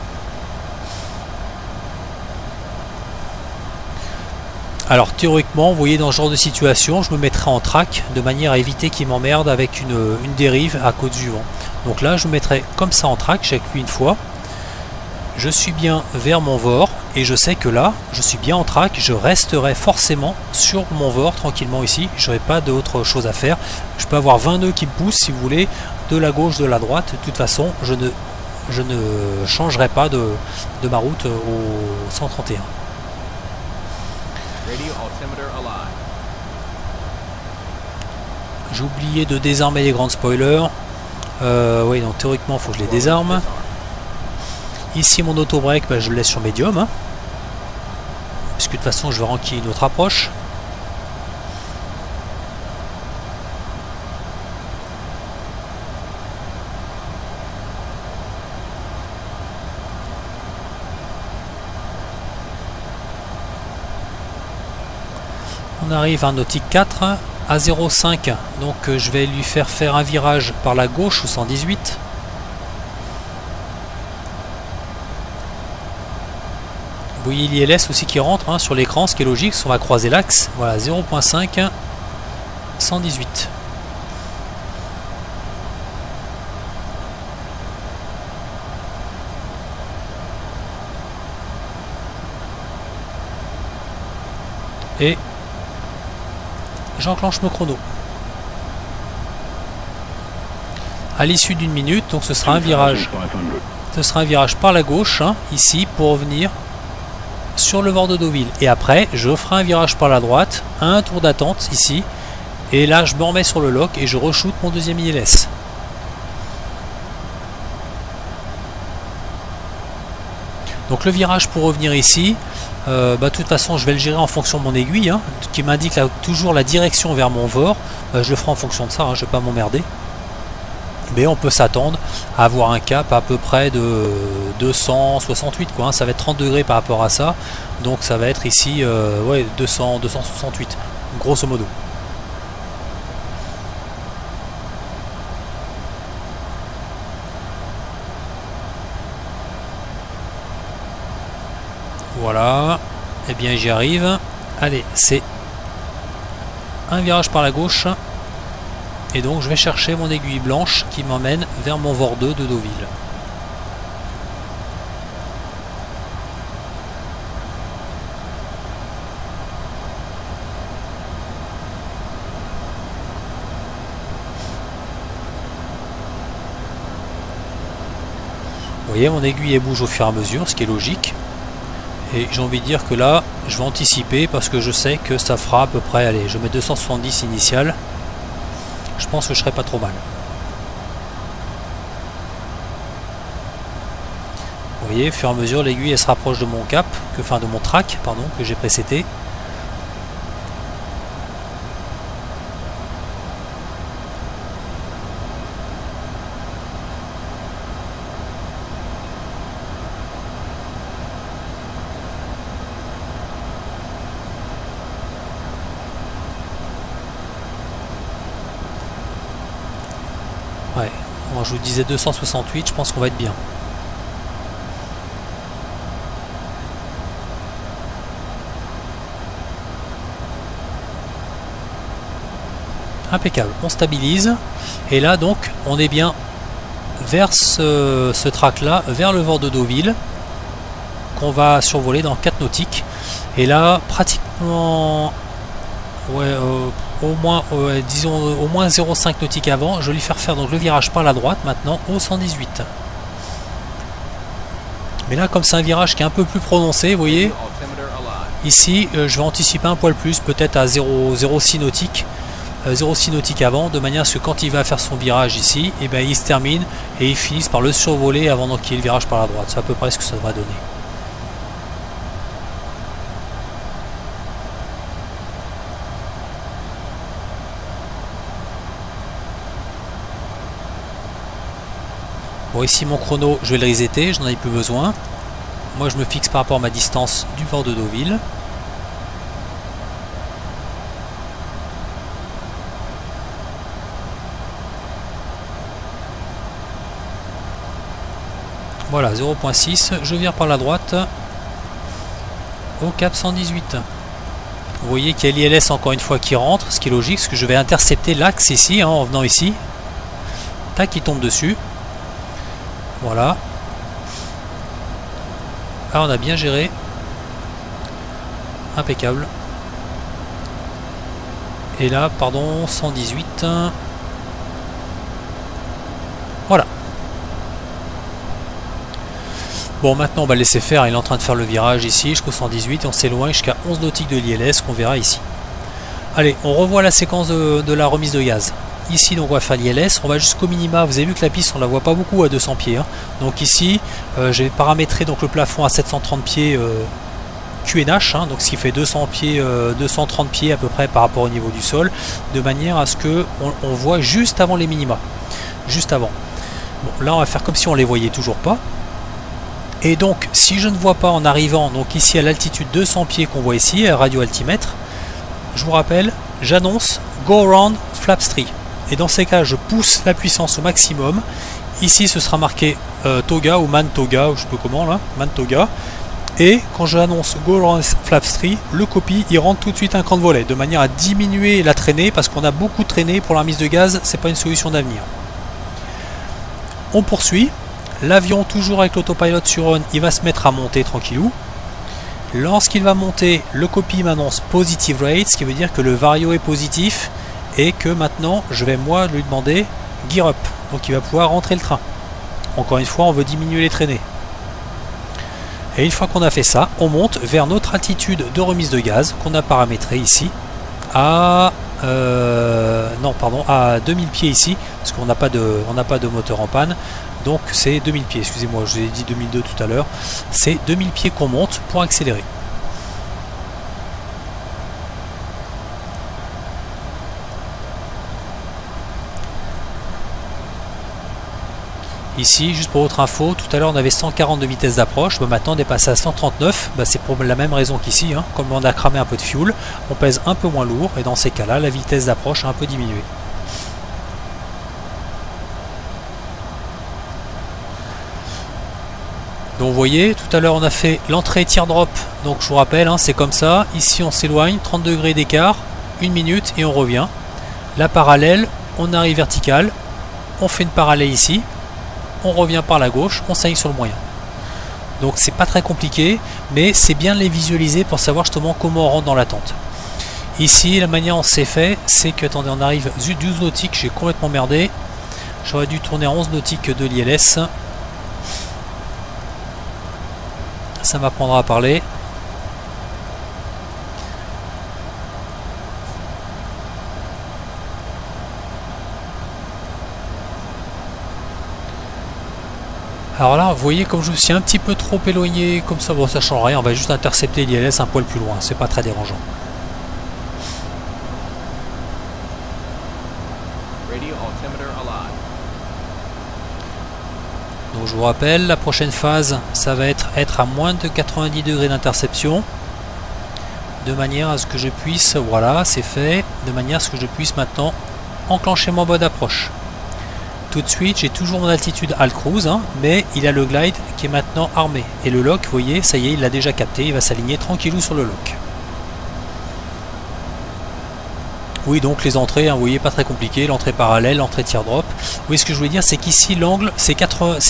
Alors théoriquement, vous voyez, dans ce genre de situation, je me mettrai en track de manière à éviter qu'il m'emmerde avec une dérive à cause du vent. Donc là, je me mettrai comme ça en track, j'appuie une fois. Je suis bien vers mon VOR et je sais que là, je suis bien en track, je resterai forcément sur mon VOR tranquillement ici. Je n'aurai pas d'autre chose à faire. Je peux avoir 20 nœuds qui me poussent si vous voulez, de la gauche, de la droite. De toute façon, je ne changerai pas de ma route au 131. J'ai oublié de désarmer les grandes spoilers. Oui, donc théoriquement il faut que je les désarme. Ici mon auto-break, bah, je le laisse sur médium, hein, puisque de toute façon je vais ranquiller une autre approche. On arrive à un nautique 4 à 0,5, donc je vais lui faire un virage par la gauche au 118. Vous voyez l'ILS aussi qui rentre hein, sur l'écran, ce qui est logique, on va croiser l'axe. Voilà, 0.5, 118. Et j'enclenche mon chrono. À l'issue d'une minute, donc ce sera un virage. Ce sera un virage par la gauche, hein, ici, pour revenir sur le VOR de Deauville. Et après, je ferai un virage par la droite, un tour d'attente ici. Et là, je me remets sur le lock et je re-shoot mon deuxième ILS. Donc le virage pour revenir ici, de toute façon je vais le gérer en fonction de mon aiguille, hein, qui m'indique toujours la direction vers mon VOR. Je le ferai en fonction de ça, hein, je ne vais pas m'emmerder. Mais on peut s'attendre à avoir un cap à peu près de 268, quoi, hein, ça va être 30 degrés par rapport à ça. Donc ça va être ici ouais, 268, grosso modo. Voilà, et bien j'y arrive. Allez, c'est un virage par la gauche. Et donc je vais chercher mon aiguille blanche qui m'emmène vers mon VOR 2 de Deauville. Vous voyez, mon aiguille elle bouge au fur et à mesure, ce qui est logique. Et j'ai envie de dire que là, je vais anticiper parce que je sais que ça fera à peu près, allez, je mets 270 initial. Je pense que je serai pas trop mal. Vous voyez, au fur et à mesure, l'aiguille elle se rapproche de mon cap, de mon track, pardon, que j'ai précédé. Ouais, bon, je vous disais 268, je pense qu'on va être bien. Impeccable, on stabilise. Et là donc, on est bien vers ce track là, vers le VOR de Deauville, qu'on va survoler dans 4 nautiques. Et là, pratiquement ouais, au moins, disons au moins 0,5 nautiques avant. Je vais lui faire donc le virage par la droite maintenant au 118. Mais là, comme c'est un virage qui est un peu plus prononcé, vous voyez, ici, je vais anticiper un poil plus, peut-être à 0,6 nautique. 0,6 nautique avant, de manière à ce que quand il va faire son virage ici, et ben il se termine et il finisse par le survoler avant qu'il y ait le virage par la droite. C'est à peu près ce que ça va donner. Bon, ici mon chrono, je vais le resetter, je n'en ai plus besoin. Moi je me fixe par rapport à ma distance du port de Deauville. Voilà, 0.6, je vire par la droite au cap 118. Vous voyez qu'il y a l'ILS encore une fois qui rentre, ce qui est logique, parce que je vais intercepter l'axe ici, hein, en venant ici. Tac, il tombe dessus. Voilà. Ah, on a bien géré. Impeccable. Et là, pardon, 118. Voilà. Bon, maintenant on va le laisser faire, il est en train de faire le virage ici jusqu'au 118 et on s'éloigne jusqu'à 11 nautiques de l'ILS qu'on verra ici. Allez, on revoit la séquence de la remise de gaz. Ici donc on va faire l'ILS, on va jusqu'au minima, vous avez vu que la piste on la voit pas beaucoup à 200 pieds. Hein. Donc ici j'ai paramétré donc le plafond à 730 pieds QNH, hein, donc ce qui fait 200 pieds, 230 pieds à peu près par rapport au niveau du sol, de manière à ce que on voit juste avant les minima. Juste avant. Bon, là on va faire comme si on les voyait toujours pas. Et donc, si je ne vois pas en arrivant, donc ici à l'altitude 200 pieds qu'on voit ici, radio altimètre, je vous rappelle, j'annonce Go Around Flaps 3. Et dans ces cas, je pousse la puissance au maximum. Ici, ce sera marqué Toga ou Man Toga, ou je sais pas comment là, Man Toga. Et quand j'annonce Go Around Flaps 3, le copie, il rentre tout de suite un cran de volet, de manière à diminuer la traînée, parce qu'on a beaucoup de traînée pour la remise de gaz, c'est pas une solution d'avenir. On poursuit. L'avion, toujours avec l'autopilot sur on, il va se mettre à monter tranquillou. Lorsqu'il va monter, le copie m'annonce positive rate, ce qui veut dire que le vario est positif et que maintenant je vais moi lui demander gear up. Donc il va pouvoir rentrer le train. Encore une fois, on veut diminuer les traînées. Et une fois qu'on a fait ça, on monte vers notre altitude de remise de gaz qu'on a paramétré ici à non pardon à 2000 pieds ici parce qu'on n'a pas de moteur en panne. Donc c'est 2000 pieds, excusez-moi, je vous ai dit 2002 tout à l'heure. C'est 2000 pieds qu'on monte pour accélérer. Ici, juste pour votre info, tout à l'heure on avait 140 de vitesse d'approche, maintenant on est passé à 139, c'est pour la même raison qu'ici, hein. Comme on a cramé un peu de fuel, on pèse un peu moins lourd et dans ces cas-là, la vitesse d'approche a un peu diminué. Donc vous voyez, tout à l'heure on a fait l'entrée teardrop, donc je vous rappelle, hein, c'est comme ça, ici on s'éloigne, 30 degrés d'écart, 1 minute et on revient. La parallèle, on arrive vertical, on fait une parallèle ici, on revient par la gauche, on s'aligne sur le moyen. Donc c'est pas très compliqué, mais c'est bien de les visualiser pour savoir justement comment on rentre dans l'attente. Ici, la manière dont c'est fait, c'est que, attendez, on arrive 12 nautiques, j'ai complètement merdé, j'aurais dû tourner à 11 nautiques de l'ILS. Ça m'apprendra à parler. Alors là, vous voyez comme je me suis un petit peu trop éloigné, comme ça, bon ça change rien, on va juste intercepter l'ILS un poil plus loin, c'est pas très dérangeant. Donc je vous rappelle, la prochaine phase, ça va être à moins de 90 degrés d'interception, de manière à ce que je puisse, voilà, c'est fait, de manière à ce que je puisse maintenant enclencher mon mode approche. Tout de suite, j'ai toujours mon altitude Alt Cruise, hein, mais il a le glide qui est maintenant armé. Et le lock, vous voyez, ça y est, il l'a déjà capté, il va s'aligner tranquillou sur le lock. Oui, donc les entrées, hein, vous voyez, pas très compliqué, l'entrée parallèle, l'entrée teardrop. Oui, ce que je voulais dire, c'est qu'ici l'angle, c'est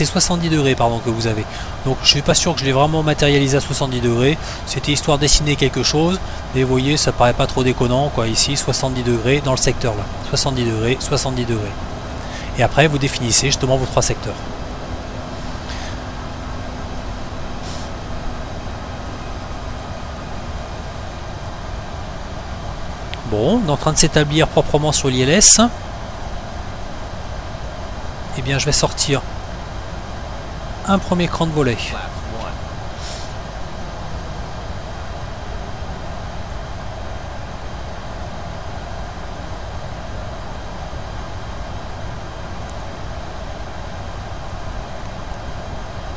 70 degrés pardon, que vous avez. Donc je suis pas sûr que je l'ai vraiment matérialisé à 70 degrés. C'était histoire de dessiner quelque chose. Et vous voyez, ça paraît pas trop déconnant, quoi. Ici, 70 degrés dans le secteur là. 70 degrés, 70 degrés. Et après, vous définissez justement vos 3 secteurs. Bon, on est en train de s'établir proprement sur l'ILS. Eh bien, je vais sortir un premier cran de volet. Flaps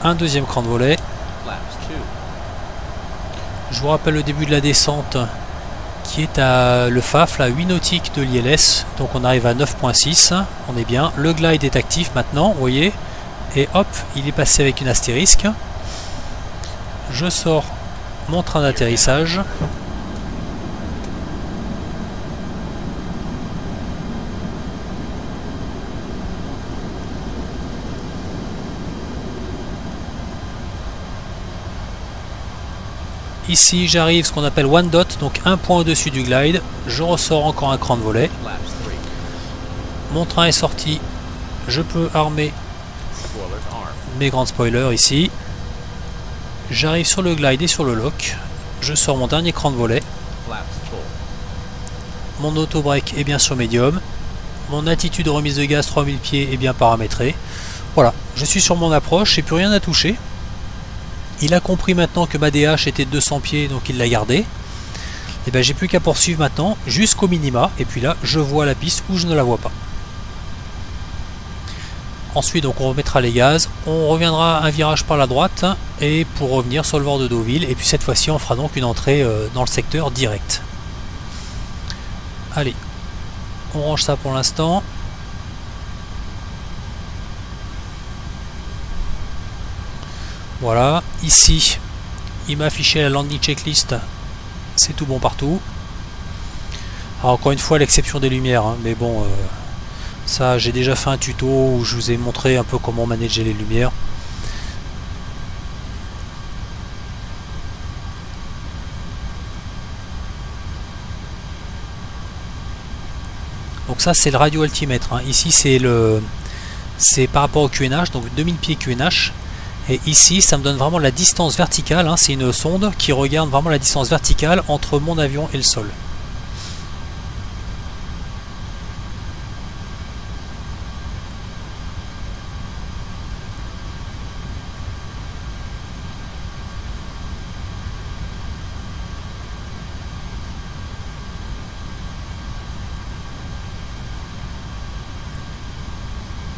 1. Un deuxième cran de volet. Flaps 2. Je vous rappelle le début de la descente qui est à le FAF, la 8 nautiques de l'ILS. Donc on arrive à 9.6, on est bien. Le glide est actif maintenant, vous voyez. Et hop, il est passé avec une astérisque. Je sors mon train d'atterrissage. Ici j'arrive ce qu'on appelle one dot, donc un point au-dessus du glide. Je ressors encore un cran de volet. Flaps 3. Mon train est sorti. Je peux armer Spoilers armed. mes grandes spoilers ici. J'arrive sur le glide et sur le lock. Je sors mon dernier cran de volet. Flaps full. Mon auto-break est bien sur médium. Mon attitude de remise de gaz 3000 pieds est bien paramétrée. Voilà, je suis sur mon approche, j'ai plus rien à toucher. Il a compris maintenant que ma DH était de 200 pieds, donc il l'a gardé. Et ben j'ai plus qu'à poursuivre maintenant jusqu'au minima. Et puis là, je vois la piste ou je ne la vois pas. Ensuite, donc on remettra les gaz. On reviendra un virage par la droite et pour revenir sur le bord de Deauville. Et puis cette fois-ci, on fera donc une entrée dans le secteur direct. Allez, on range ça pour l'instant. Voilà, ici, il m'a affiché la landing checklist, c'est tout bon partout. Alors encore une fois, à l'exception des lumières, hein, mais bon, ça j'ai déjà fait un tuto où je vous ai montré un peu comment manager les lumières. Donc ça c'est le radio altimètre, hein. Ici c'est par rapport au QNH, donc 2000 pieds QNH. Et ici, ça me donne vraiment la distance verticale, hein, c'est une sonde qui regarde vraiment la distance verticale entre mon avion et le sol.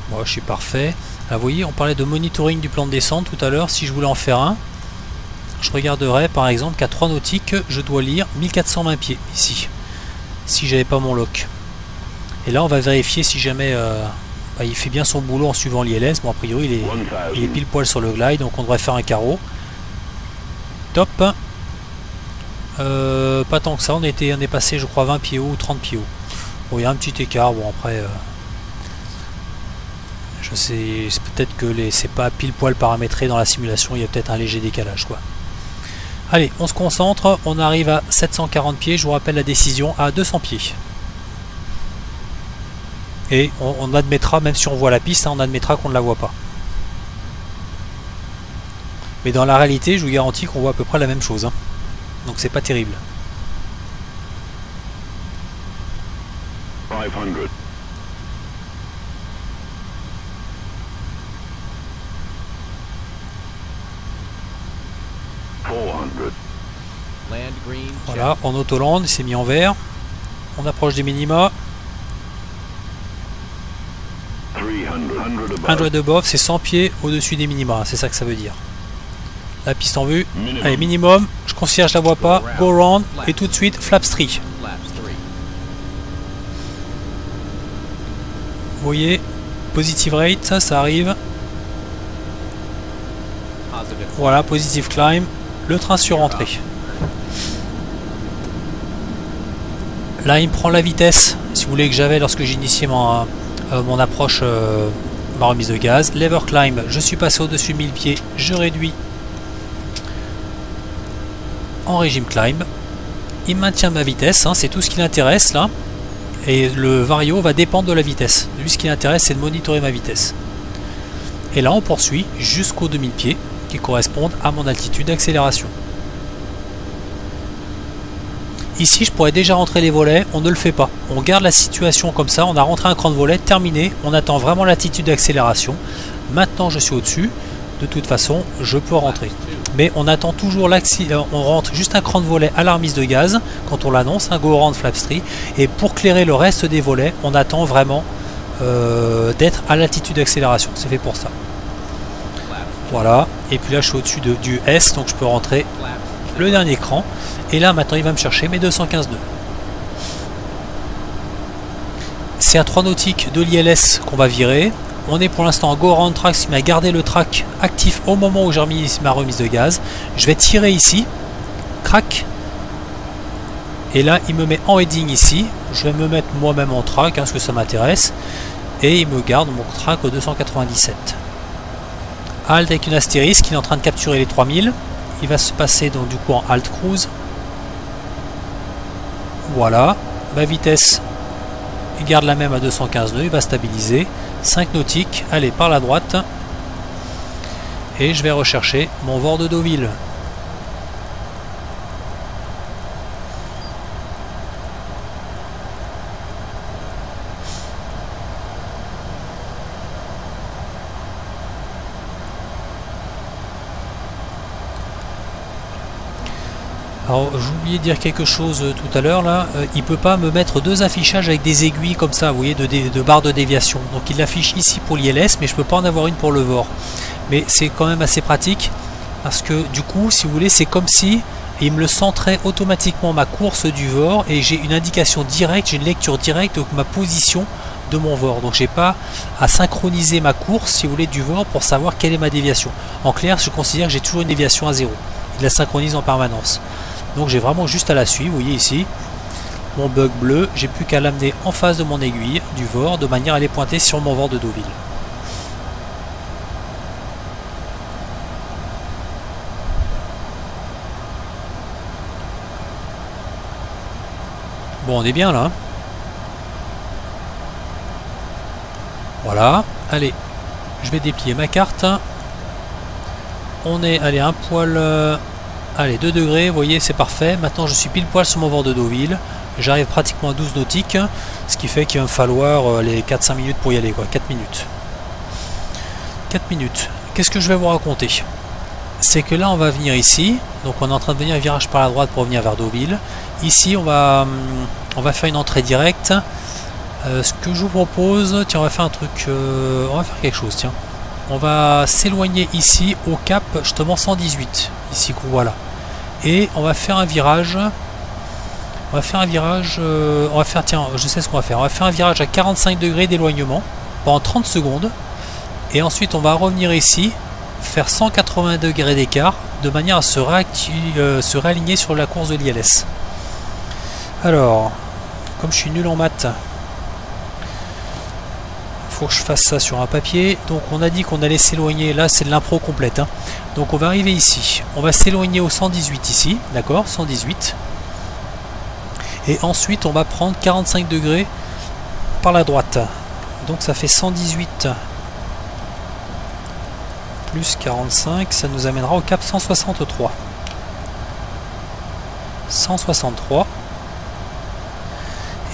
Moi, je suis parfait. Là, vous voyez, on parlait de monitoring du plan de descente tout à l'heure. Si je voulais en faire un, je regarderais par exemple qu'à 3 nautiques, je dois lire 1420 pieds ici, si j'avais pas mon lock. Et là, on va vérifier si jamais il fait bien son boulot en suivant l'ILS. Bon, a priori, il est pile poil sur le glide, donc on devrait faire un carreau. Top. Pas tant que ça, on est passé, je crois, 20 pieds haut ou 30 pieds haut. Bon, il y a un petit écart. Bon, après. Je sais, c'est peut-être que c'est pas pile poil paramétré dans la simulation, il y a peut-être un léger décalage quoi. Allez, on se concentre, on arrive à 740 pieds, je vous rappelle la décision à 200 pieds. Et on admettra, même si on voit la piste, hein, on admettra qu'on ne la voit pas. Mais dans la réalité, je vous garantis qu'on voit à peu près la même chose. Hein. Donc c'est pas terrible. 500. 400. Land green. Check. Voilà, en autoland, il s'est mis en vert. On approche des minima. 100 above, c'est 100 pieds au-dessus des minima, c'est ça que ça veut dire. La piste en vue. Minimum. Allez, minimum. Je considère que je la vois pas. Go round. Et tout de suite, flaps 3. Flaps 3. Vous voyez, positive rate, ça arrive. Positive. Voilà, positive climb. Le train sur entrée. Là il me prend la vitesse, si vous voulez, que j'avais lorsque j'initiais mon approche, ma remise de gaz. Lever climb, je suis passé au-dessus de 1000 pieds, je réduis en régime climb. Il maintient ma vitesse, hein, c'est tout ce qui l'intéresse là. Et le vario va dépendre de la vitesse. Lui, ce qui l'intéresse, c'est de monitorer ma vitesse. Et là, on poursuit jusqu'aux 2000 pieds qui correspondent à mon altitude d'accélération. Ici, je pourrais déjà rentrer les volets, on ne le fait pas. On garde la situation comme ça, on a rentré un cran de volet, terminé, on attend vraiment l'altitude d'accélération. Maintenant, je suis au-dessus, de toute façon, je peux rentrer. Mais on attend toujours on rentre juste un cran de volet à la remise de gaz, quand on l'annonce, un go around flapstream, et pour clairer le reste des volets, on attend vraiment d'être à l'altitude d'accélération, c'est fait pour ça. Voilà, et puis là je suis au-dessus du S, donc je peux rentrer le dernier cran. Et là maintenant il va me chercher mes 215 nœuds. C'est à 3 nautiques de l'ILS qu'on va virer. On est pour l'instant en go around track, il m'a gardé le track actif au moment où j'ai remis ma remise de gaz. Je vais tirer ici, crac. Et là il me met en heading ici. Je vais me mettre moi-même en track, hein, parce que ça m'intéresse. Et il me garde mon track au 297. Halt avec une astérisque, il est en train de capturer les 3000. Il va se passer donc du coup en halt cruise. Voilà, ma vitesse, il garde la même à 215 nœuds, il va stabiliser. 5 nautiques, allez par la droite. Et je vais rechercher mon VOR de Deauville. Alors j'ai oublié de dire quelque chose tout à l'heure là, il peut pas me mettre deux affichages avec des aiguilles comme ça, vous voyez, de barres de déviation. Donc il l'affiche ici pour l'ILS, mais je peux pas en avoir une pour le VOR. Mais c'est quand même assez pratique, parce que du coup, si vous voulez, c'est comme si il me le centrait automatiquement ma course du VOR, et j'ai une indication directe, j'ai une lecture directe de ma position de mon VOR. Donc j'ai pas à synchroniser ma course, si vous voulez, du VOR pour savoir quelle est ma déviation. En clair, je considère que j'ai toujours une déviation à 0. Il la synchronise en permanence. Donc j'ai vraiment juste à la suivre, vous voyez ici, mon bug bleu, j'ai plus qu'à l'amener en face de mon aiguille du VOR, de manière à les pointer sur mon VOR de Deauville. Bon, on est bien là. Voilà, allez, je vais déplier ma carte. On est, allez, un poil... Allez, 2 degrés, vous voyez, c'est parfait. Maintenant, je suis pile poil sur mon VOR de Deauville. J'arrive pratiquement à 12 nautiques, ce qui fait qu'il va me falloir les 4-5 minutes pour y aller, quoi. 4 minutes. 4 minutes. Qu'est-ce que je vais vous raconter? C'est que là, on va venir ici. Donc, on est en train de venir un virage par la droite pour venir vers Deauville. Ici, on va faire une entrée directe. Ce que je vous propose, tiens, on va faire un truc... on va faire quelque chose, tiens. On va s'éloigner ici au cap justement 118, ici, voilà. Et on va faire un virage. On va faire un virage. On va faire, tiens, je sais ce qu'on va faire. On va faire un virage à 45 degrés d'éloignement pendant 30 secondes. Et ensuite, on va revenir ici, faire 180 degrés d'écart, de manière à se réaligner sur la course de l'ILS. Alors, comme je suis nul en maths, faut que je fasse ça sur un papier. Donc on a dit qu'on allait s'éloigner, là c'est de l'impro complète, hein. Donc on va arriver ici, on va s'éloigner au 118 ici, d'accord, 118, et ensuite on va prendre 45 degrés par la droite, donc ça fait 118 plus 45, ça nous amènera au cap 163. 163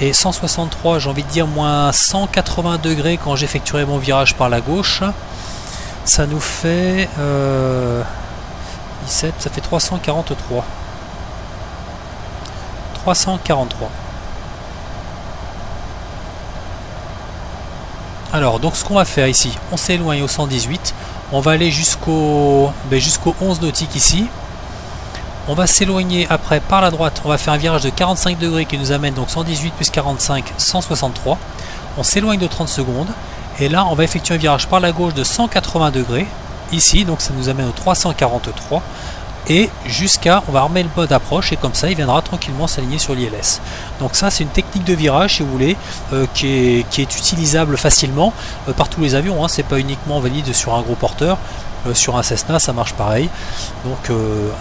et 163, j'ai envie de dire moins 180 degrés quand j'effectuerai mon virage par la gauche. Ça nous fait 17, ça fait 343. 343. Alors, donc ce qu'on va faire ici, on s'éloigne au 118, on va aller jusqu'au 11 nautique ici. On va s'éloigner après par la droite, on va faire un virage de 45 degrés qui nous amène donc 118 plus 45, 163. On s'éloigne de 30 secondes et là on va effectuer un virage par la gauche de 180 degrés ici, donc ça nous amène au 343. et jusqu'à, on va armer le mode approche et comme ça il viendra tranquillement s'aligner sur l'ILS. Donc ça c'est une technique de virage si vous voulez qui est utilisable facilement par tous les avions, hein. C'est pas uniquement valide sur un gros porteur, sur un Cessna ça marche pareil. Donc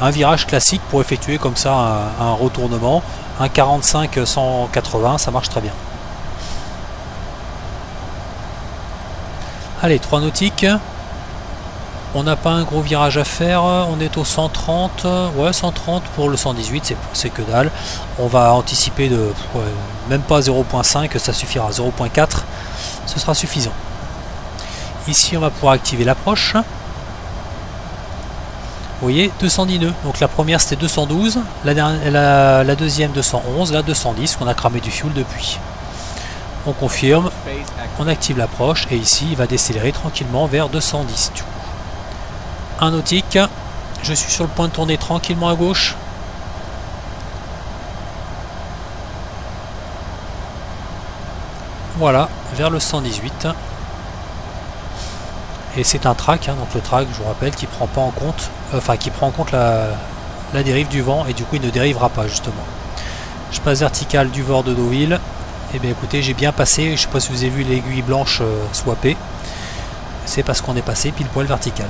un virage classique pour effectuer comme ça un retournement, un 45-180 ça marche très bien. Allez, 3 nautiques. On n'a pas un gros virage à faire, on est au 130, ouais 130 pour le 118, c'est que dalle. On va anticiper de même pas 0.5, ça suffira, 0.4, ce sera suffisant. Ici on va pouvoir activer l'approche. Vous voyez, 210 nœuds, donc la première c'était 212, la deuxième 211, la 210, qu'on a cramé du fuel depuis. On confirme, on active l'approche et ici il va décélérer tranquillement vers 210 du coup. Un nautique, je suis sur le point de tourner tranquillement à gauche. Voilà, vers le 118. Et c'est un track, hein, donc le track, je vous rappelle, qui prend pas en compte, qui prend en compte la dérive du vent et du coup il ne dérivera pas justement. Je passe vertical du bord de Deauville. Et bien écoutez, j'ai bien passé, je sais pas si vous avez vu l'aiguille blanche swapée. C'est parce qu'on est passé pile poil vertical.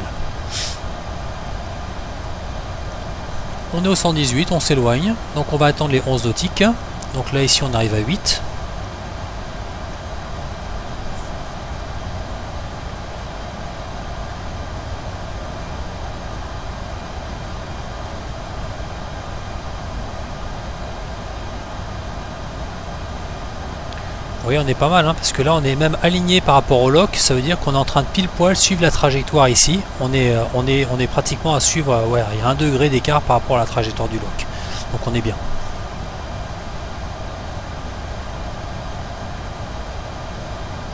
On est au 118, on s'éloigne, donc on va attendre les 11 nautiques. Donc là ici on arrive à 8. Oui, on est pas mal, hein, parce que là on est même aligné par rapport au lock, ça veut dire qu'on est en train de pile poil suivre la trajectoire ici. On est pratiquement à suivre, ouais, il y a 1 degré d'écart par rapport à la trajectoire du lock. Donc on est bien.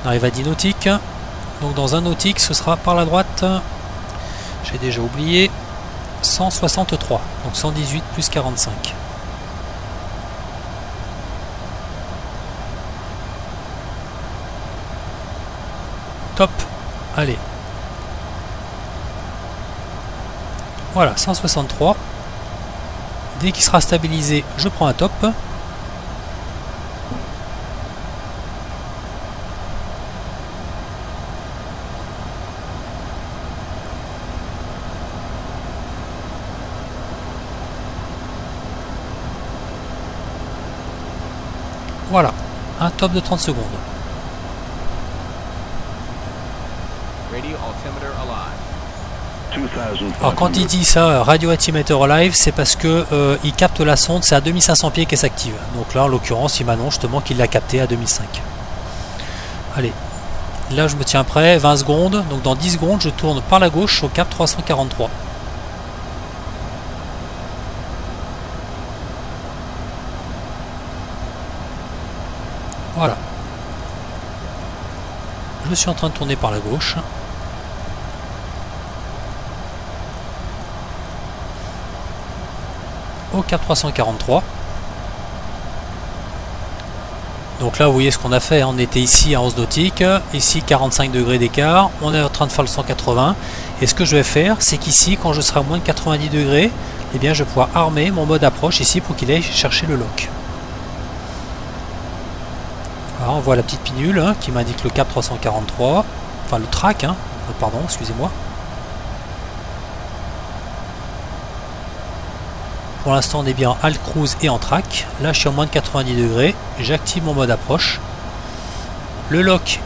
On arrive à 10 nautiques. Donc dans un nautique, ce sera par la droite, j'ai déjà oublié, 163, donc 118 plus 45. Top, allez. Voilà, 163. Dès qu'il sera stabilisé, je prends un top. Voilà, un top de 30 secondes. Alors quand il dit ça, Radio Altimeter Alive, c'est parce que il capte la sonde, c'est à 2500 pieds qu'elle s'active. Donc là en l'occurrence il m'annonce justement qu'il l'a capté à 2005. Allez, là je me tiens prêt, 20 secondes, donc dans 10 secondes je tourne par la gauche au cap 343. Voilà. Je suis en train de tourner par la gauche. Au cap 343. Donc là vous voyez ce qu'on a fait, on était ici à 11 nautiques, ici 45 degrés d'écart, on est en train de faire le 180 et ce que je vais faire c'est qu'ici quand je serai à moins de 90 degrés, eh bien je vais pouvoir armer mon mode approche ici pour qu'il aille chercher le lock. Voilà, on voit la petite pinule hein, qui m'indique le cap 343, enfin le track, hein, pardon, excusez-moi. Pour l'instant on est bien en alt cruise et en track. Là je suis à moins de 90 degrés. J'active mon mode approche. Le lock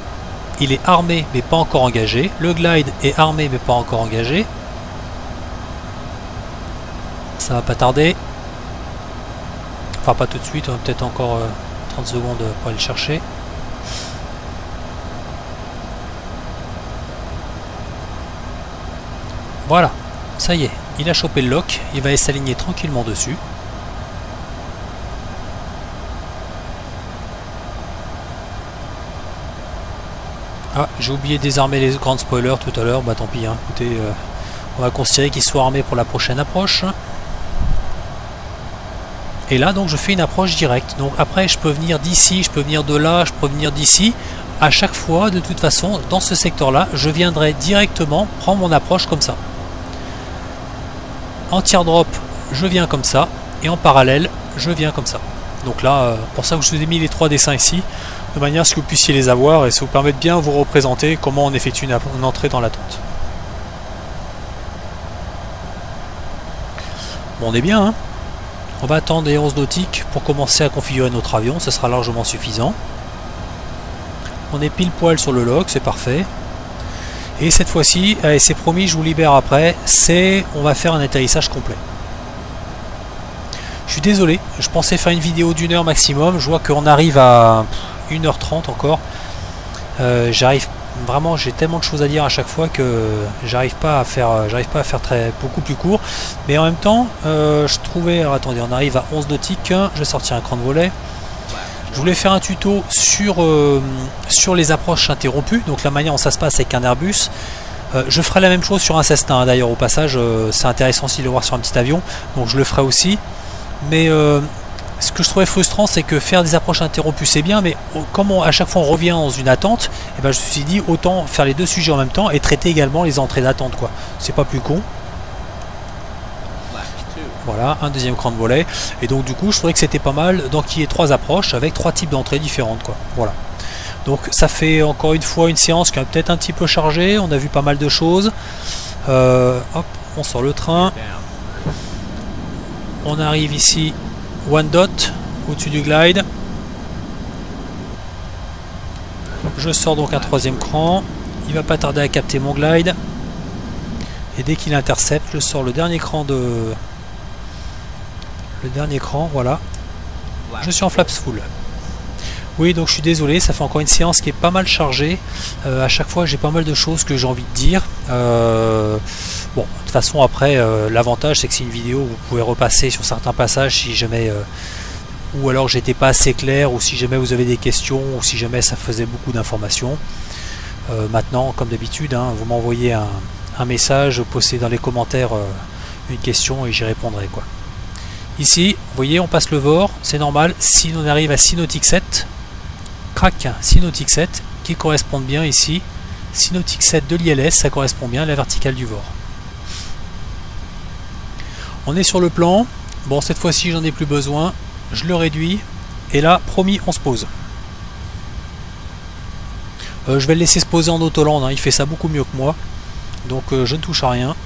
il est armé mais pas encore engagé. Le glide est armé mais pas encore engagé. Ça va pas tarder. Enfin pas tout de suite, peut-être encore 30 secondes pour aller le chercher. Voilà, ça y est. Il a chopé le lock, il va s'aligner tranquillement dessus. Ah, j'ai oublié de désarmer les grandes spoilers tout à l'heure, bah tant pis, hein. Écoutez, on va considérer qu'ils soient armés pour la prochaine approche. Et là donc je fais une approche directe, donc après je peux venir d'ici, je peux venir de là, je peux venir d'ici. À chaque fois, de toute façon, dans ce secteur là, je viendrai directement prendre mon approche comme ça. En teardrop, je viens comme ça, et en parallèle, je viens comme ça. Donc là, pour ça que je vous ai mis les 3 dessins ici, de manière à ce que vous puissiez les avoir et ça vous permet de bien vous représenter comment on effectue une entrée dans la tente. Bon, on est bien, hein. On va attendre les 11 nautiques pour commencer à configurer notre avion, ce sera largement suffisant. On est pile poil sur le log, c'est parfait. Et cette fois-ci, allez, c'est promis, je vous libère après, on va faire un atterrissage complet. Je suis désolé, je pensais faire une vidéo d'1 heure maximum, je vois qu'on arrive à 1h30 encore. J'arrive vraiment, j'ai tellement de choses à dire à chaque fois que j'arrive pas à faire beaucoup plus court. Mais en même temps, je trouvais, alors attendez, on arrive à 11 nautiques, je vais sortir un cran de volet. Je voulais faire un tuto sur les approches interrompues, donc la manière dont ça se passe avec un Airbus. Je ferai la même chose sur un Cessna, hein, d'ailleurs au passage, c'est intéressant aussi de le voir sur un petit avion, donc je le ferai aussi. Mais ce que je trouvais frustrant, c'est que faire des approches interrompues c'est bien, mais comme à chaque fois on revient dans une attente, et ben je me suis dit autant faire les deux sujets en même temps et traiter également les entrées d'attente, quoi. C'est pas plus con. Voilà, un deuxième cran de volet. Et donc du coup je trouvais que c'était pas mal d'enquiller 3 approches avec 3 types d'entrées différentes, quoi. Voilà. Donc ça fait encore une fois une séance qui est peut-être un petit peu chargée. On a vu pas mal de choses. Hop, on sort le train. On arrive ici, one dot, au-dessus du glide. Je sors donc un 3e cran. Il va pas tarder à capter mon glide. Et dès qu'il intercepte, je sors le dernier cran voilà. Je suis en flaps full. Oui, donc je suis désolé, ça fait encore une séance qui est pas mal chargée. À chaque fois, j'ai pas mal de choses que j'ai envie de dire. Bon, de toute façon, après, l'avantage, c'est que c'est une vidéo où vous pouvez repasser sur certains passages si jamais, ou alors j'étais pas assez clair, ou si jamais vous avez des questions, ou si jamais ça faisait beaucoup d'informations. Maintenant, comme d'habitude, hein, vous m'envoyez un message, postez dans les commentaires une question et j'y répondrai, quoi. Ici, vous voyez, on passe le VOR, c'est normal. Si on arrive à 6 nautiques 7, crac, 6 nautiques 7, qui correspondent bien ici. 6 nautiques 7 de l'ILS, ça correspond bien à la verticale du VOR. On est sur le plan. Bon, cette fois-ci, j'en ai plus besoin. Je le réduis. Et là, promis, on se pose. Je vais le laisser se poser en autoland, hein. Il fait ça beaucoup mieux que moi. Donc, je ne touche à rien.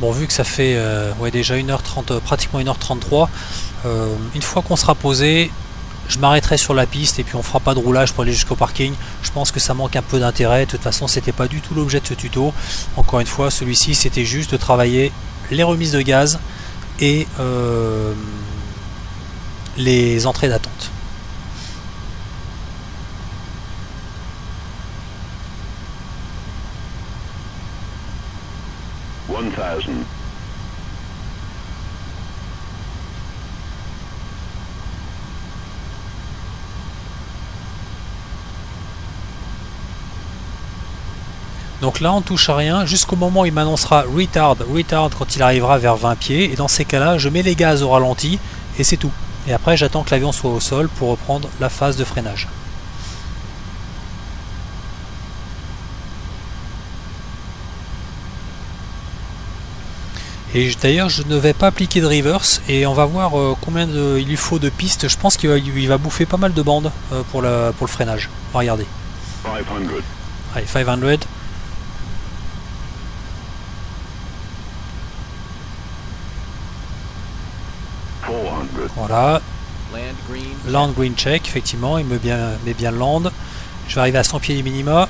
Bon, vu que ça fait ouais, déjà 1h30, pratiquement 1h33, une fois qu'on sera posé, je m'arrêterai sur la piste et puis on fera pas de roulage pour aller jusqu'au parking. Je pense que ça manque un peu d'intérêt. De toute façon, c'était pas du tout l'objet de ce tuto. Encore une fois, celui-ci, c'était juste de travailler les remises de gaz et les entrées d'attente. Donc là on touche à rien jusqu'au moment où il m'annoncera retard quand il arrivera vers 20 pieds, et dans ces cas là je mets les gaz au ralenti et c'est tout. Et après j'attends que l'avion soit au sol pour reprendre la phase de freinage. Et d'ailleurs je ne vais pas appliquer de reverse et on va voir combien il lui faut de pistes. Je pense qu'il va bouffer pas mal de bandes pour le freinage. On va regarder. 500. Allez, 500. Voilà. Land green check, effectivement, il met bien land. Je vais arriver à 100 pieds du minima.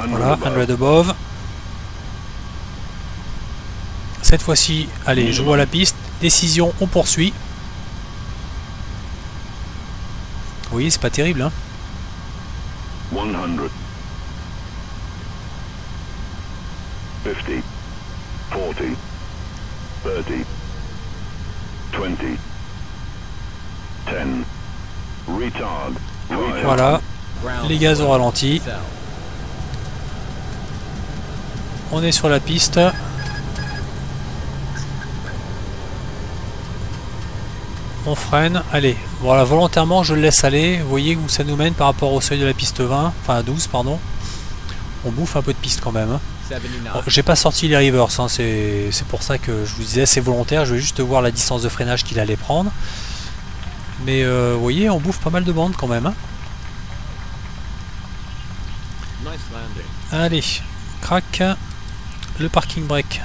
Voilà, 100 above. Cette fois-ci, allez, je vois la piste. Décision, on poursuit. voyez, c'est pas terrible, hein. 100. 50. 40. 30. 20. 10. Retard. Fire. Voilà, Ground les gaz au clear. ralenti. Cell. On est sur la piste. On freine. Allez, voilà, volontairement je le laisse aller. Vous voyez où ça nous mène par rapport au seuil de la piste 20, enfin 12 pardon. On bouffe un peu de piste quand même, hein. 79. Bon, j'ai pas sorti les reverse, hein, c'est pour ça que je vous disais c'est volontaire. Je vais juste voir la distance de freinage qu'il allait prendre. Mais vous voyez, on bouffe pas mal de bandes quand même, hein. Nice landing. Allez, crac. Le parking brake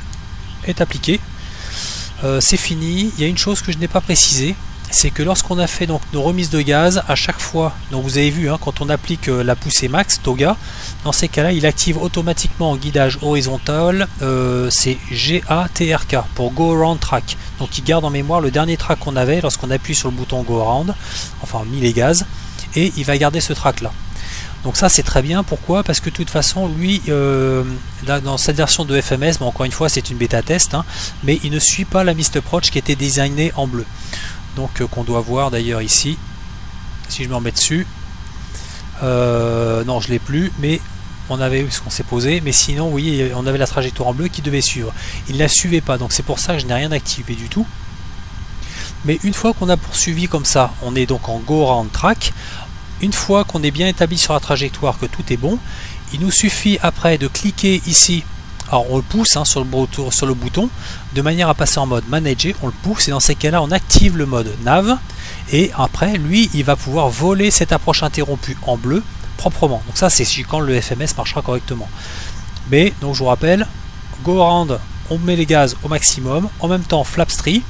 est appliqué. C'est fini. Il y a une chose que je n'ai pas précisé, c'est que lorsqu'on a fait donc nos remises de gaz, à chaque fois, donc vous avez vu, hein, quand on applique la poussée max Toga, dans ces cas-là, il active automatiquement en guidage horizontal, c'est GATRK pour Go Around Track. Donc il garde en mémoire le dernier track qu'on avait lorsqu'on appuie sur le bouton Go Around, enfin mis les gaz, et il va garder ce track là. Donc ça c'est très bien, pourquoi? Parce que de toute façon lui là, dans cette version de FMS, bon, encore une fois c'est une bêta test, hein, mais il ne suit pas la Mist Approach qui était designée en bleu, donc qu'on doit voir d'ailleurs ici, si je me remets dessus, non je l'ai plus, mais on avait ce qu'on s'est posé, mais sinon vous voyez on avait la trajectoire en bleu qui devait suivre, il ne la suivait pas, donc c'est pour ça que je n'ai rien activé du tout. Mais une fois qu'on a poursuivi comme ça, on est donc en Go Around Track. Une fois qu'on est bien établi sur la trajectoire, que tout est bon, il nous suffit après de cliquer ici. Alors on le pousse, hein, sur le bouton de manière à passer en mode manager, on le pousse et dans ces cas là on active le mode nav et après lui il va pouvoir voler cette approche interrompue en bleu proprement. Donc ça c'est quand le FMS marchera correctement. Mais donc je vous rappelle, Go Around, on met les gaz au maximum, en même temps Flapstream,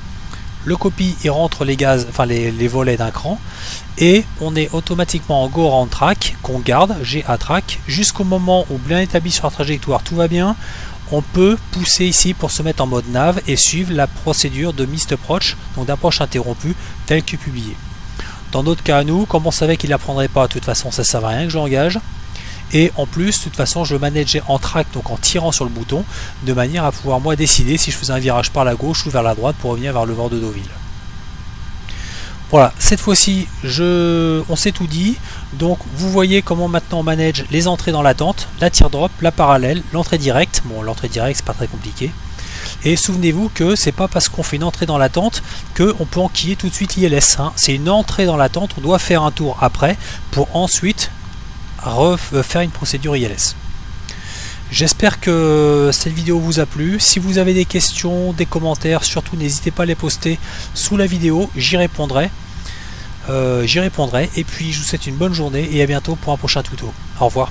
le copy il rentre les gaz, enfin les volets d'un cran, et on est automatiquement en Go Around Track qu'on garde, GA Track, jusqu'au moment où bien établi sur la trajectoire tout va bien, on peut pousser ici pour se mettre en mode nav et suivre la procédure de Mist Approach, donc d'approche interrompue telle que publiée. Dans d'autres cas à nous, comme on savait qu'il ne la prendrait pas, de toute façon ça ne sert à rien que j'engage. Et en plus, de toute façon, je le manageais en track, donc en tirant sur le bouton, de manière à pouvoir moi décider si je faisais un virage par la gauche ou vers la droite pour revenir vers le bord de Deauville. Voilà, cette fois-ci, on s'est tout dit. Donc, vous voyez comment maintenant on manage les entrées dans l'attente, la teardrop, la parallèle, l'entrée directe. Bon, l'entrée directe, c'est pas très compliqué. Et souvenez-vous que c'est pas parce qu'on fait une entrée dans l'attente qu'on peut enquiller tout de suite l'ILS, hein. C'est une entrée dans l'attente, on doit faire un tour après pour ensuite faire une procédure ILS. J'espère que cette vidéo vous a plu. Si vous avez des questions, des commentaires, surtout n'hésitez pas à les poster sous la vidéo, j'y répondrai. Et puis je vous souhaite une bonne journée et à bientôt pour un prochain tuto. Au revoir.